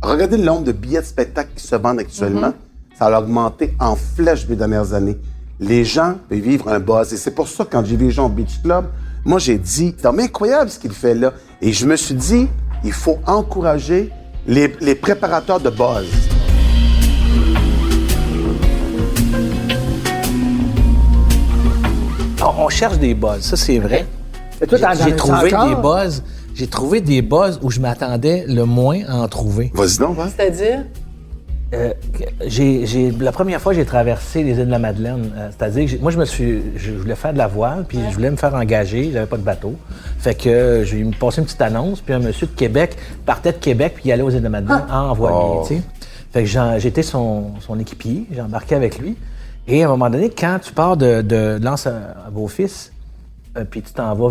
regardez le nombre de billets de spectacle qui se vendent actuellement, ça a augmenté en flèche les dernières années. Les gens veulent vivre un buzz. Et c'est pour ça que quand j'ai vu les gens au Beach Club, moi, j'ai dit, c'est incroyable ce qu'il fait là. Et je me suis dit, il faut encourager les préparateurs de buzz. On cherche des buzz, ça c'est vrai. Et toi, t'en J'ai as trouvé encore? des buzz. J'ai trouvé des buzz où je m'attendais le moins à en trouver. Vas-y donc, va. C'est-à-dire? La première fois que j'ai traversé les îles de la Madeleine, c'est-à-dire que moi je voulais faire de la voile, puis je voulais me faire engager, j'avais pas de bateau. Fait que j'ai passé une petite annonce, puis un monsieur de Québec partait de Québec puis il allait aux îles de la Madeleine en voilier, tu sais. Fait que j'étais son équipier, j'ai embarqué avec lui. Et à un moment donné, quand tu pars de L'Anse à Beaufils, puis tu t'en vas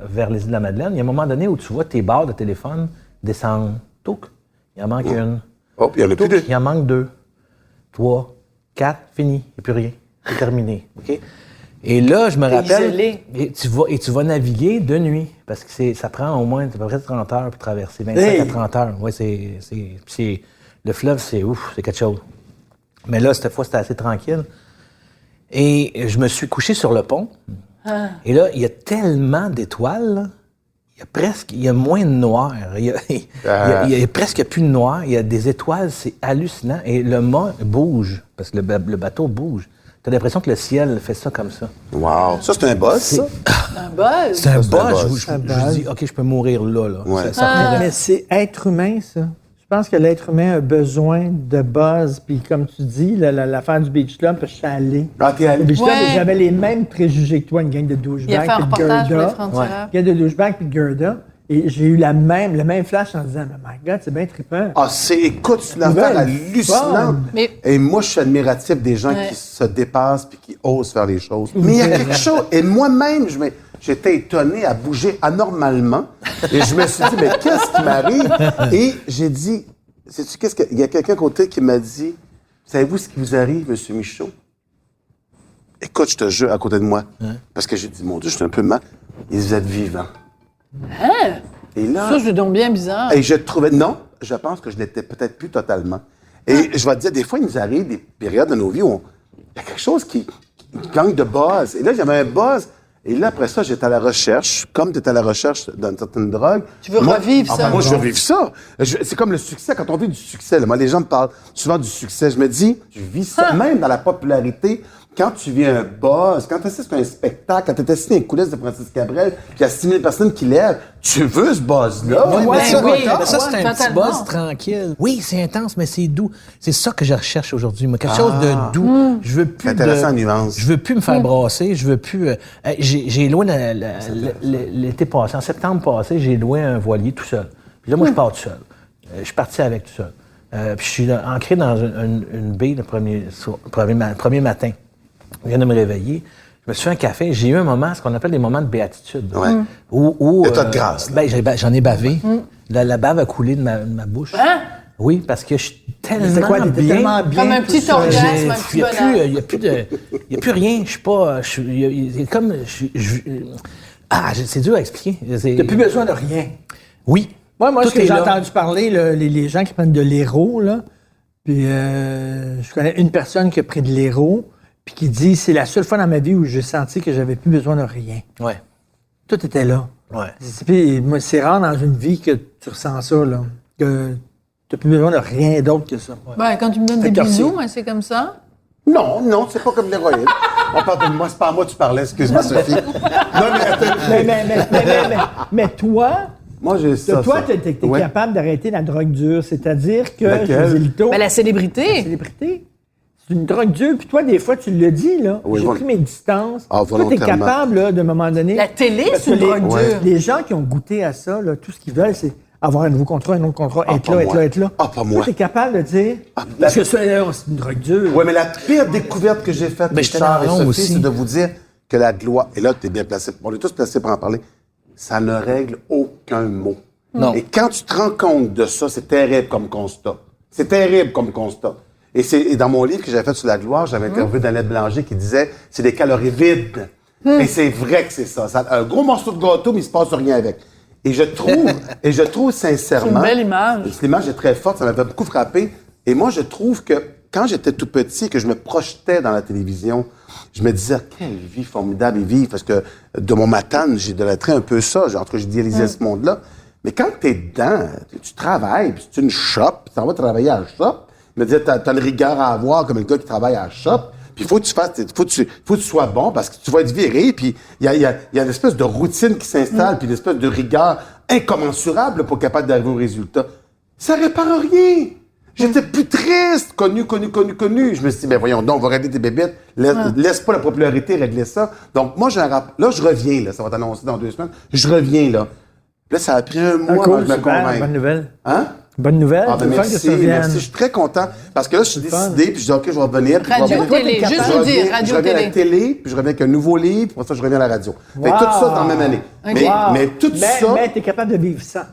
vers les îles de la Madeleine, il y a un moment donné où tu vois tes barres de téléphone descendre. Touc, il en manque une. Oh, puis il y en a plus Touc, de... il en manque 2, 3, 4, fini, il n'y a plus rien. C'est terminé. OK? Et là, je me rappelle. isolé. Et tu vas naviguer de nuit. Parce que ça prend au moins à peu près 30 heures pour traverser. 25 à 30 heures. Oui, le fleuve, c'est ouf, c'est quelque chose. Mais là, cette fois, c'était assez tranquille. Et je me suis couché sur le pont. Et là, il y a tellement d'étoiles, là. Il y a moins de noir. Il y a presque plus de noir. Il y a des étoiles, c'est hallucinant. Et le mât bouge, parce que le bateau bouge. Tu as l'impression que le ciel fait ça comme ça. Wow. Ça, c'est un buzz, ça? Un buzz. C'est un c'est un buzz. buzz. Je me dis, OK, je peux mourir là. Ouais. Ça pourrait- Mais c'est être humain, ça. Je pense que l'être humain a besoin de buzz. Puis comme tu dis, l'affaire du Beach Club, je suis allé. Ah, t'es allé. Le Beach Club, Ouais. j'avais les mêmes préjugés que toi, une gang de Il a fait un douchebags puis de reportage sur les Gerda. frontières. Une gang de douchebags puis de Gerda. Et j'ai eu le même flash en disant, oh my God, c'est bien trippant. Ah, écoute, c'est une affaire Nouvelle hallucinante. fun. Mais- Et moi, je suis admiratif des gens Ouais. qui se dépassent puis qui osent faire les choses. Mais il y a quelque chose. Et moi-même, j'étais étonné à bouger anormalement. Et je me suis dit, mais qu'est-ce qui m'arrive? Et j'ai dit, sais-tu il y a quelqu'un à côté qui m'a dit, savez-vous ce qui vous arrive, M. Michaud? Écoute, je te jure, à côté de moi. Parce que j'ai dit, mon Dieu, je suis un peu mal. Vous êtes vivant. Hein? Et là, Ça, c'est donc bien bizarre. et je trouvais, non, je pense que je l'étais peut-être plus totalement. Et je vais te dire, des fois, il nous arrive des périodes de nos vies où il y a quelque chose qui manque de buzz. Et là, j'avais un buzz. Et là, après ça, j'étais à la recherche, comme tu es à la recherche d'une certaine drogue. Tu veux revivre ça? Moi, je veux revivre ça. C'est comme le succès. Quand on vit du succès, là, moi, les gens me parlent souvent du succès. Je me dis, tu vis ça, même dans la popularité. Quand tu vis un buzz, quand tu assistes à un spectacle, quand tu es assis dans les coulisses de Francis Cabrel, qu'il y a 6 000 personnes qui lèvent, tu veux ce buzz-là. Ouais, ça, oui, mais ça, c'est un petit totalement. buzz tranquille. Oui, c'est intense, mais c'est doux. C'est ça que je recherche aujourd'hui. Moi, quelque chose de doux. Je veux plus C'est intéressant en nuance. Je veux plus me faire brasser. Je veux plus... j'ai loué l'été passé, en septembre passé, j'ai loué un voilier tout seul. Puis là, moi, je pars tout seul. Je suis parti avec tout seul. Puis je suis ancré dans une baie le premier matin. Je viens de me réveiller. Je me suis fait un café. J'ai eu un moment, ce qu'on appelle des moments de béatitude. Ouais. Où, État de grâce, là. j'en ai bavé. La bave a coulé de ma bouche. Hein? Oui, parce que je suis tellement C'est quoi, t'étais bien. tellement bien. Comme un petit tout seul. orgasme, J'ai- un petit Il bonheur. n'y a plus rien. Je suis pas. C'est comme. C'est dur à expliquer. T'as plus besoin de rien. Oui. Moi, Tout ce que est j'ai là. entendu parler, là, les gens qui prennent de l'héros, là, puis je connais une personne qui a pris de l'héros, puis qui dit, c'est la seule fois dans ma vie où j'ai senti que j'avais plus besoin de rien. Ouais. Tout était là. Ouais. Puis, moi, c'est rare dans une vie que tu ressens ça, là, que t'as plus besoin de rien d'autre que ça. Ben, quand tu me donnes des Fait que bisous, merci. moi, c'est comme ça. Non, c'est pas comme l'héroïne. On parle de moi, c'est pas à moi que tu parlais, excuse-moi, Sophie. Non, mais attends. Mais toi, Moi, j'ai ça. toi, ça. t'es Ouais. capable d'arrêter la drogue dure, c'est-à-dire que, Laquelle? José Lito, Ben, la la célébrité. célébrité, c'est une drogue dure, puis toi, des fois, tu le dis, là, Oui, j'ai vol- pris mes distances. Ah, toi, t'es volontairement. capable, là, d'un moment donné... La télé, Parce c'est une que drogue dure. Les gens qui ont goûté à ça, là, tout ce qu'ils veulent, c'est avoir un nouveau contrat, un autre contrat, Ah, être pas là, être moi. là, être là. Ah, pas moi. Toi, t'es capable de dire... Ah, parce que ça, là, c'est une drogue dure. Ouais, mais la pire découverte que j'ai faite, Mais j'étais Richard et dans la Sophie, aussi. c'est de vous dire que la gloire, et là, tu es bien placé, on est tous placés pour en parler, ça ne règle aucun mot. Non. Et quand tu te rends compte de ça, c'est terrible comme constat. C'est terrible comme constat. Et dans mon livre que j'avais fait sur la gloire, j'avais interviewé Danette Blanger qui disait c'est des calories vides. Et c'est vrai que c'est ça. Un gros morceau de gâteau, mais il se passe rien avec. Et je trouve sincèrement. C'est une belle image. L'image est très forte, ça m'avait beaucoup frappé. Et moi, je trouve que quand j'étais tout petit, que je me projetais dans la télévision, je me disais, quelle vie formidable ils vivent. Parce que de mon matane, j'ai idolâtré un peu ça. Genre, j'idéalisais ce monde-là. Mais quand t'es dedans, tu travailles, puis c'est une shop, tu t'en vas travailler à la shop. Il me disait, t'as une rigueur à avoir comme le gars qui travaille à la shop. Puis il faut que tu fasses, faut que tu sois bon parce que tu vas être viré. Puis il y a une espèce de routine qui s'installe, puis une espèce de rigueur incommensurable pour être capable d'arriver au résultat. Ça répare rien. J'étais plus triste, connu. Je me suis dit, ben voyons donc, on va régler tes bébêtes. Laisse pas la popularité régler ça. Donc moi, là, je reviens, là, ça va t'annoncer dans 2 semaines. Je reviens, là. Puis là, ça a pris un mois avant que je me super, convainque. bonne nouvelle. Hein? Bonne nouvelle. Ah, ben c'est le fun merci, que ça vienne. merci. Je suis très content. Parce que là, je suis fun. décidé, puis je dis, OK, je vais revenir. puis je vais Radio, revenir. télé, Toi, t'es juste capable. vous dire, je radio, reviens à la télé. télé, puis je reviens avec un nouveau livre, pour ça, je reviens à la radio. Fait que tout ça dans la même année. Ok. Mais tout ça, Mais t'es capable de vivre ça.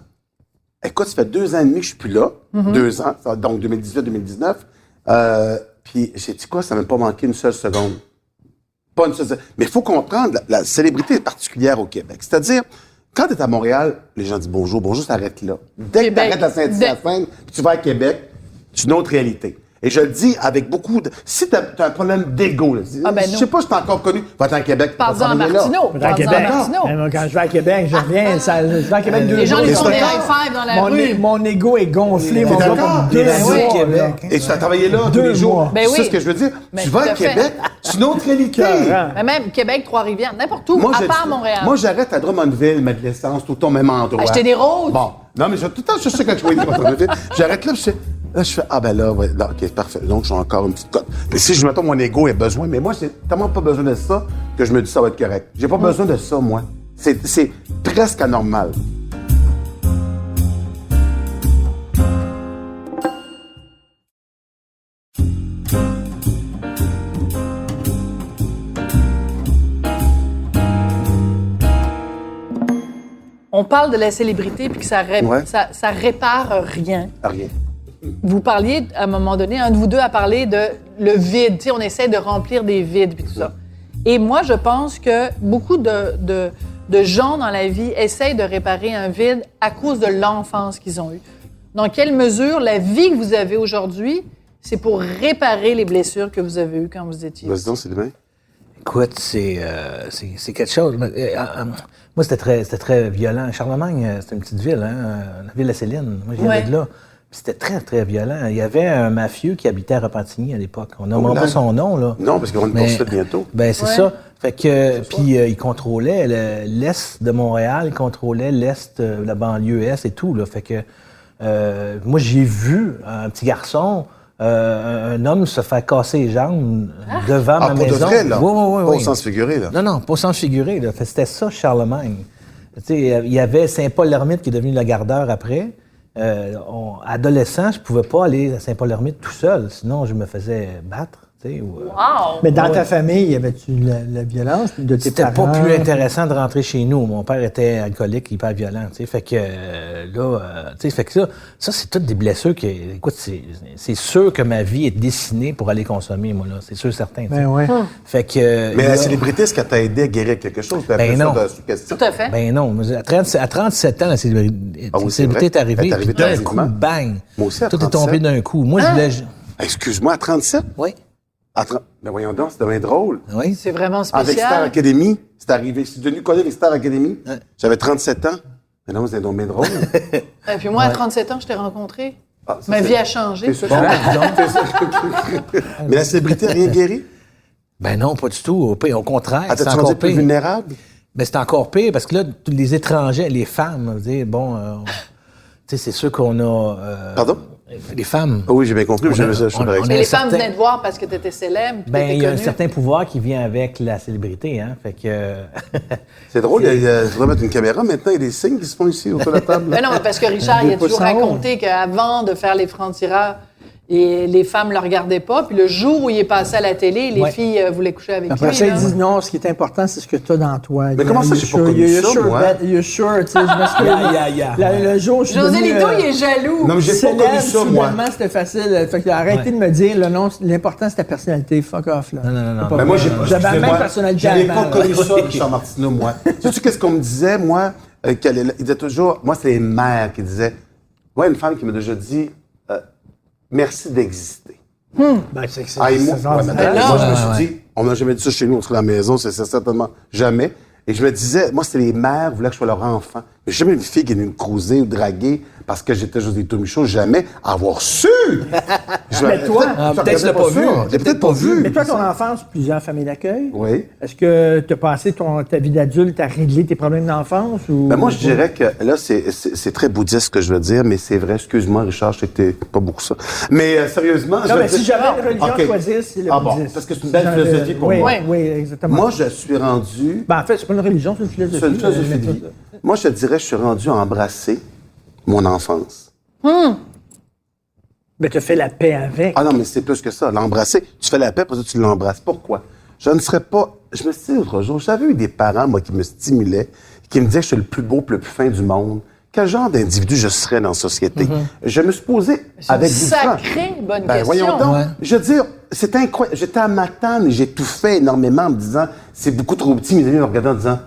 écoute, ça fait 2 ans et demi que je suis plus là. 2 ans, ça, donc 2018-2019. Puis j'ai dit quoi, ça m'a pas manqué une seule seconde. Pas une seule seconde. Mais il faut comprendre, la célébrité est particulière au Québec. C'est-à-dire, quand tu es à Montréal, les gens disent bonjour, ça arrête là. Dès que tu Québec. arrêtes la Saint-Hyacinthe, puis tu vas à Québec, c'est une autre réalité. Et je le dis avec beaucoup de... Si tu as un problème d'ego, là, Ah, ben je non. sais pas si tu es encore connu, va-t'en à Québec. Parle-en à va travailler là. Martineau. À Parle-en à Québec. Martineau. Moi, quand je vais à Québec, je reviens. Je vais à Québec 2 Les gens jours. lui font des d'accord. high five dans la rue. Mon ego est gonflé, mon d'accord? gars, pour Des 2 radios mois. de Québec. là. Et tu as travaillé là tous 2 les jours. mois. Ben C'est oui. ça ce que je veux dire. Ben, tu vas tout à à fait. Québec, c'est une autre réalité. Écœurant. Mais même Québec, Trois-Rivières, n'importe où, à part Montréal. Moi, j'arrête à Drummondville, mettre de l'essence, tout au même endroit. Acheter des roses. Bon. Non, mais tout le temps, je sais quand je vois des Drummondville. J'arrête là, puis je fais, ah ben là, ouais, là, OK, parfait. Donc, j'ai encore une petite cote. Mais si je mettons mon ego a besoin, mais moi, j'ai tellement pas besoin de ça que je me dis ça va être correct. J'ai pas besoin de ça, moi. C'est presque anormal. On parle de la célébrité puis que ça Ouais. ça répare rien. Rien. Vous parliez, à un moment donné, un de vous deux a parlé de le vide. Tu sais, on essaie de remplir des vides puis tout ça. Et moi, je pense que beaucoup de gens dans la vie essayent de réparer un vide à cause de l'enfance qu'ils ont eue. Dans quelle mesure la vie que vous avez aujourd'hui, c'est pour réparer les blessures que vous avez eues quand vous étiez... Vas-y donc, Sylvain. Écoute, c'est quelque chose. Moi, c'était très violent. Charlemagne, c'était une petite ville, hein, la ville de Céline. Moi, j'y allais de là. Puis c'était très, très violent. Il y avait un mafieux qui habitait à Repentigny à l'époque. On nommera pas son nom, là. Non, parce qu'on est poursuite bientôt. Ben, c'est ça. Fait que, puis il contrôlait l'est de Montréal, il contrôlait l'est, la banlieue est et tout, là. Fait que, moi, j'ai vu un petit garçon, un homme se faire casser les jambes devant ma maison. Pour de vrai, là? Oui. Pas au sens figuré, là? Non, pas au sens figuré, là. Fait que c'était ça, Charlemagne. Tu sais, il y avait Saint-Paul-l'Ermite qui est devenu le gardeur après. Adolescent, je pouvais pas aller à Saint-Paul-l'Ermite tout seul, sinon je me faisais battre. Wow! Mais dans ta famille, y avait-tu la violence de tes C'était parents? pas plus intéressant de rentrer chez nous. Mon père était alcoolique, hyper violent, tu sais. Fait que fait que ça c'est toutes des blessures que, écoute, c'est sûr que ma vie est dessinée pour aller consommer, moi là. C'est sûr certain. Ben ouais. Fait que. Mais la célébrité, est-ce qu'elle t'a aidé à guérir quelque chose? Ben non. Tout à fait. Ben non. À 37 ans, la célébrité est arrivée. Elle est arrivée Puis d'un coup, tardivement. bang. Moi aussi, à Tout est 37. tombé d'un coup. Moi, je voulais. Excuse-moi, à 37? Oui. Ben voyons donc, c'est bien drôle. Oui. C'est vraiment Avec Star spécial. Academy, c'est arrivé. Je suis devenu connu avec Star Academy. J'avais 37 ans. Mais non, c'est donc bien drôle. Et puis moi, à 37 ans, je t'ai rencontré. Ah, ça, Ma c'est- vie a changé. C'est ça. Mais la célébrité n'a rien guéri? Ben non, pas du tout. Au contraire. Ah, c'est t'as-tu encore rendu plus pire. vulnérable? Ben, c'est encore pire parce que là, tous les étrangers, les femmes, on dit, bon, tu sais, c'est sûr qu'on a. Pardon? Les femmes. Ah oui, j'ai bien compris. On a- Je suis on- par on exemple. a- Et les certain- femmes venaient te voir parce que tu étais célèbre. puis Ben, t'étais il y a un connue. certain pouvoir qui vient avec la célébrité, hein. Fait que. C'est drôle, il faudrait mettre une caméra. Maintenant, il y a des signes qui se font ici autour de la table. Ben non, parce que Richard, il a toujours 2 pouces en haut. raconté qu'avant de faire les francs-tireurs, et les femmes ne le regardaient pas. Puis le jour où il est passé à la télé, les Ouais. filles voulaient coucher avec Après lui. ça, ils là. disent non, ce qui est important, c'est ce que tu as dans toi. Mais comment ça, j'ai pas connu you're ça, sure moi? you're sure, tu sais, parce que le jour où je suis José devenu, Lito, il est jaloux. Non, mais j'ai pas célèbre, connu ça, moi. soudainement, c'était facile. Fait que arrêtez de me dire, le nom, l'important, c'est ta personnalité. Fuck off, là. Non. C'est pas Mais moi, vrai. j'ai J'avais la même excusez-moi, personnalité j'avais avant, pas là. connu ça, Richard Martineau, moi. Sais-tu qu'est-ce qu'on me disait, moi? Il disait toujours, moi, c'est les mères qui disaient, moi, une femme qui m'a déjà dit, merci d'exister. Ben, c'est Ah, et moi, ça, ouais, ça- madame, là, moi, je me suis dit, on n'a jamais dit ça chez nous, on serait à la maison, c'est certainement jamais. Et je me disais, moi, c'était les mères qui voulaient que je sois leur enfant. Mais j'ai jamais une fille qui est venue me cruiser ou draguer parce que j'étais José Michaud, jamais avoir su! Mais toi, peut-être tu l'as pas vu. J'ai peut-être pas vu. Mais toi, ton enfance, plusieurs familles d'accueil. Oui. Est-ce que tu as passé ta vie d'adulte à régler tes problèmes d'enfance? Ou... Ben moi, je dirais que là, c'est très bouddhiste ce que je veux dire, mais c'est vrai. Excuse-moi, Richard, je sais que t'es pas beaucoup ça. Mais sérieusement, je Non, veux mais si dire- j'avais une religion Ok. à choisir, c'est le Ah bon, bouddhisme. parce que c'est une belle J'avais- philosophie pour oui, moi. Oui, exactement. Moi, je suis rendu... Ben, en fait, c'est pas une religion, c'est une philosophie. C'est une philosophie de vie. Moi, je te dirais, je suis rendu à embrasser mon enfance. Ben, tu as fait la paix avec. Ah non, mais c'est plus que ça. L'embrasser, tu fais la paix, parce que tu l'embrasses. Pourquoi? Je ne serais pas... Je me suis dit l'autre jour, j'avais eu des parents, moi, qui me stimulaient, qui me disaient que je suis le plus beau, le plus fin du monde. Quel genre d'individu je serais dans la société? Je me suis posé avec une du franc. sacrée bonne Ben, question. voyons donc. Ouais. Je veux dire, c'est incroyable. J'étais à Matane et j'ai tout fait énormément en me disant, c'est beaucoup trop petit. Mes amis me regardaient en disant,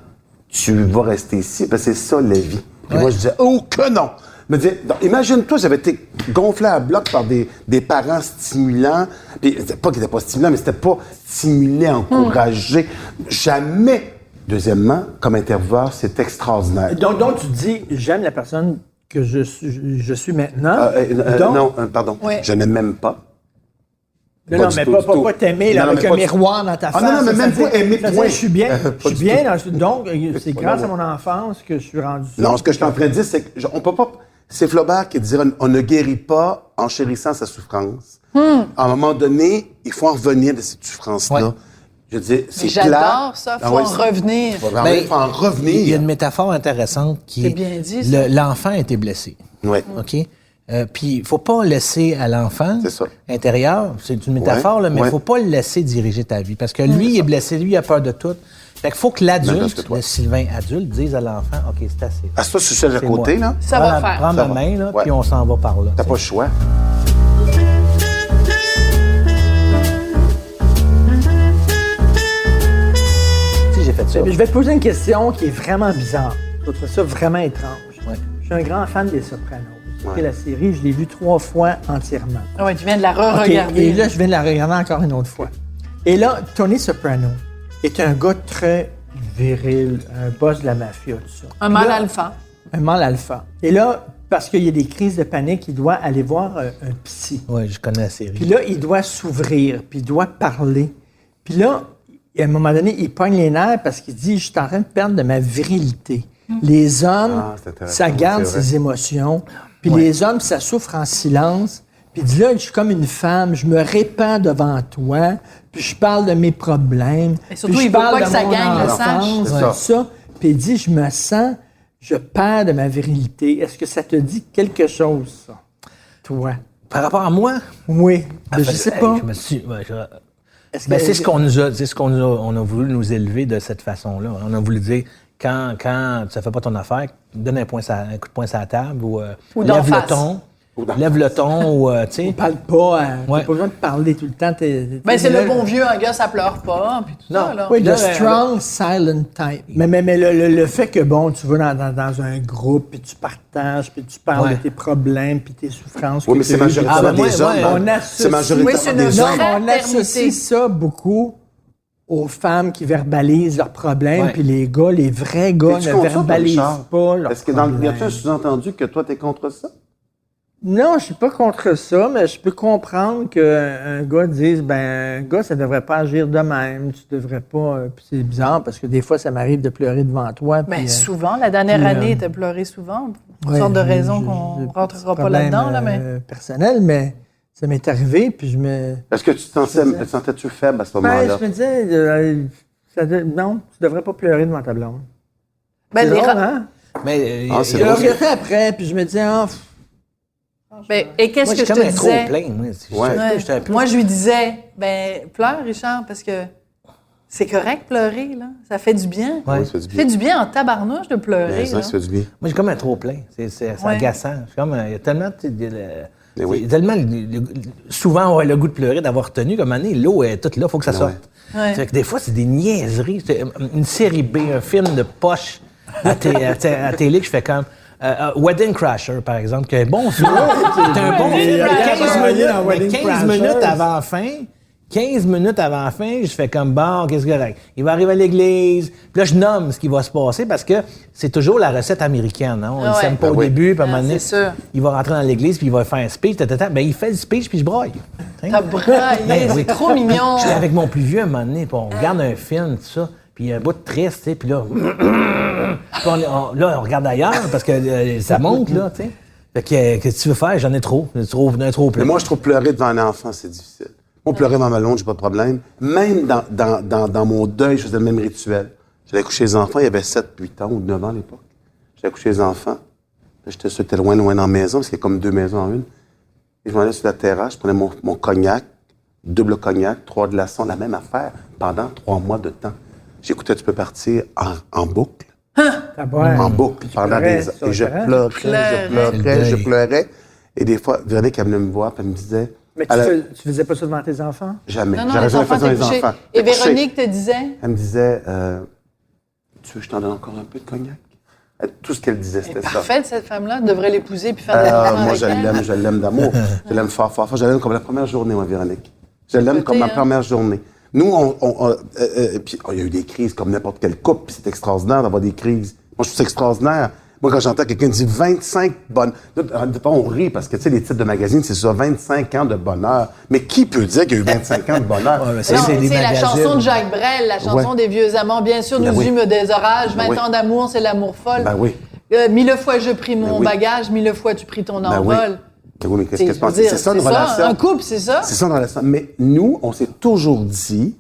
tu vas rester ici, parce que c'est ça, la vie. Puis moi, je disais, oh que non! Je me disais, donc, imagine-toi, j'avais été gonflé à bloc par des parents stimulants. Puis, c'était pas qu'ils n'étaient pas stimulants, mais c'était pas stimulé, encouragé. Jamais. Deuxièmement, comme intervieweur, c'est extraordinaire. Donc, tu dis, j'aime la personne que je suis maintenant. Donc- non, pardon. Ouais. Je n'aime même pas. Non, Pas du mais tout, pas, du pas, tout. pas t'aimer là, Non, avec mais un pas du- miroir dans ta Ah, face. non, non, mais Ça même veut pas dire- aimer, ça veut dire, point. je suis bien, Pas je suis du bien. tout. Donc, c'est grâce à mon enfance que je suis rendu ça. Non, ce que je suis en train de dire, c'est qu'on peut pas. C'est Flaubert qui disait on ne guérit pas en chérissant sa souffrance. À un moment donné, il faut en revenir de cette souffrance-là. Ouais. Je veux dire, c'est J'adore clair. ça, faut Ah ouais, en revenir. Faut Ben, en revenir. Il y a une métaphore intéressante qui C'est est bien dit, ça. l'enfant a été blessé. Ouais. OK? Puis, il faut pas laisser à l'enfant C'est ça. intérieur, c'est une métaphore, là, mais il ouais. faut pas le laisser diriger ta vie. Parce que lui, il est blessé, lui, il a peur de tout. Fait qu'il faut que Même parce que l'adulte, toi. le Sylvain adulte, dise à l'enfant, OK, c'est assez. À toi, je suis à C'est côté, moi. là. Ça va faire. Prends Ça ma va. main, là, Ouais. puis on s'en va par là. T'as pas le choix. fait ça. Je vais te poser une question qui est vraiment bizarre. Je trouve ça vraiment étrange. Ouais. Je suis un grand fan des Sopranos. J'ai écouté Ouais. la série, je l'ai vue 3 fois entièrement. Ah ouais, tu viens de la OK, re-regarder. et là, je viens de la regarder encore une autre fois. Et là, Tony Soprano est un gars très viril, un boss de la mafia, tout ça. Un Puis mâle là, alpha. Un mâle alpha. Et là, parce qu'il y a des crises de panique, il doit aller voir un psy. Oui, je connais la série. Puis là, il doit s'ouvrir, puis il doit parler. Puis là, à un moment donné, il pogne les nerfs parce qu'il dit « Je suis en train de perdre de ma virilité. » Les hommes, c'est intéressant, ça garde c'est vrai. ses émotions. Puis les hommes, ça souffre en silence. Puis il dit « Là, je suis comme une femme, je me répands devant toi, puis je parle de mes problèmes. Et surtout, puis je il veut parle pas de que sa mon gang le enfance, sache. C'est ça. tout ça. Puis il dit « Je me sens, je perds de ma virilité. » Est-ce que ça te dit quelque chose, ça, toi? Par rapport à moi, Oui. Ben, je sais pas. Je me suis, Est-ce ben, que- c'est ce qu'on nous a, c'est ce qu'on nous a, on a voulu nous élever de cette façon-là. On a voulu dire quand ça fait pas ton affaire, donne un coup de poing sur la table ou d'en lève face. le ton, lève le ton ou tu sais. On parle pas, t'as Ouais. pas besoin de parler tout le temps. Ben, c'est le bon vieux, un gars, ça pleure pas, puis tout ça, là. Oui, Là, le strong, silent type. Mais le fait que, bon, tu vas dans un groupe, puis tu partages, puis tu parles Ouais. de tes problèmes, puis tes souffrances. Oui, que mais c'est t'as eues. majoritairement Ah, ben, des ouais, hommes. ouais. hein. On associe- C'est majoritairement Oui, c'est une des Non, hommes. mais on Fraternité. associe ça beaucoup aux femmes qui verbalisent leurs problèmes, Ouais. puis les gars, les vrais gars T'es-tu ne contre ça, toi, verbalisent Richard? pas leurs Est-ce que dans le problèmes. y a-tu un sous-entendu que toi, t'es contre ça? Non, je suis pas contre ça, mais je peux comprendre qu'un gars dise, ben, un gars, ça devrait pas agir de même, tu devrais pas. Puis c'est bizarre parce que des fois, ça m'arrive de pleurer devant toi. Ben, puis, souvent, la dernière puis, année, t'as pleuré souvent. Pour ouais, toutes sortes de j'ai- raisons j'ai qu'on des rentrera petits pas problèmes, là-dedans, là, mais. personnels, mais ça m'est arrivé, puis je me. Est-ce que tu te sentais-tu faible à ce Ben, moment-là? je me disais, non, tu devrais pas pleurer devant ta blonde. Ben, C'est les drôle, ra- hein? Mais Ah, c'est Je le drôle. regrettais après, puis je me disais, Ben, et qu'est-ce moi, que je j'étais te comme un trop disais? plein. Moi, Ouais. J'étais un peu. Moi, je lui disais, ben, pleure, Richard, parce que c'est correct pleurer, là. Ça fait du bien. Ouais. Oui, ça fait du Ça bien. fait du bien en tabarnouche de pleurer, Ben, c'est vrai là. que ça fait du bien. Moi, j'ai comme un trop plein. C'est Ouais. agaçant. C'est comme, il y a tellement, tu sais, Mais oui. il y a tellement souvent, on a le goût de pleurer, d'avoir retenu. Comme année, l'eau est toute là, il faut que ça Ouais. sorte. Ouais. Fait que des fois, c'est des niaiseries. C'est une série B, un film de poche à télé que je fais comme. Wedding Crasher, par exemple, qui est un bon film. C'est un bon film. Il a 15 travaillé dans minutes, Wedding mais 15 Crashers. minutes avant la fin. 15 minutes avant la fin, je fais comme, bon, qu'est-ce que c'est? Il va arriver à l'église. Puis là, je nomme ce qui va se passer parce que c'est toujours la recette américaine. Hein? On ne Ah ouais. sème pas Ben au oui. début, puis à un Ah, moment donné, c'est sûr. il va rentrer dans l'église, puis il va faire un speech. Ben, il fait le speech, puis je broille. Hein? T'as braillé, Ben oui. c'est trop mignon. J'étais avec mon plus vieux à un moment donné, puis on regarde un film, tout ça, puis il y a un bout de triste, tu sais, puis là, puis là, on regarde ailleurs parce que ça monte, là, tu sais. Fait que, qu'est-ce que tu veux faire? J'en ai trop. J'en ai trop plein. Mais moi, je trouve pleurer devant un enfant, c'est difficile. Moi, pleurer devant ma blonde, j'ai pas de problème. Même dans mon deuil, je faisais le même rituel. J'allais coucher les enfants, il y avait 7, 8 ans ou 9 ans à l'époque. J'allais coucher les enfants. Là, j'étais loin dans la maison, parce qu'il y a comme 2 maisons en une. Et je m'en allais sur la terrasse, je prenais mon cognac, double cognac, 3 glaçons, la même affaire, pendant 3 mois de temps. J'écoutais Tu peux partir en boucle. t'as boire. En boucle pendant pleurais des heures. sur Et je le terrain? pleurais, C'est je le pleurais. Et des fois, Véronique, elle venait me voir, puis elle me disait... Mais tu faisais pas ça devant tes enfants? Jamais. Non, non, J'aurais les jamais fait enfants, ça dans t'es les couché. enfants. Et T'es couché. Véronique te disait, Elle me disait, tu veux que je t'en donne encore un peu de cognac? Tout ce qu'elle disait, c'était ça. parfaite, cette femme-là, devrait l'épouser puis faire des enfants Moi, avec elle. je l'aime d'amour. Je l'aime fort, fort, fort. Je l'aime comme la première journée, moi, Véronique. Je l'aime comme ma hein? première journée. Nous, puis il y a eu des crises comme n'importe quelle couple, puis c'est extraordinaire d'avoir des crises. Moi, je trouve ça extraordinaire. Moi, quand j'entends quelqu'un dire 25 bonnes... On rit parce que, tu sais, les titres de magazines, c'est ça, 25 ans de bonheur. Mais qui peut dire qu'il y a eu 25 ans de bonheur? Ouais, mais Non, c'est tu les sais, la magazines. chanson de Jacques Brel, la chanson Ouais. des vieux amants, bien sûr, Ben nous oui. eûmes des orages, 20 oui. ans d'amour, c'est l'amour folle. Ben oui. 1000 fois je pris mon oui. bagage, 1000 fois tu pris ton Ben oui. envol. Ben oui, mais qu'est-ce que tu Je penses? veux dire, C'est ça, une c'est relation. Un couple, c'est ça? C'est ça une relation. Mais nous, on s'est toujours dit,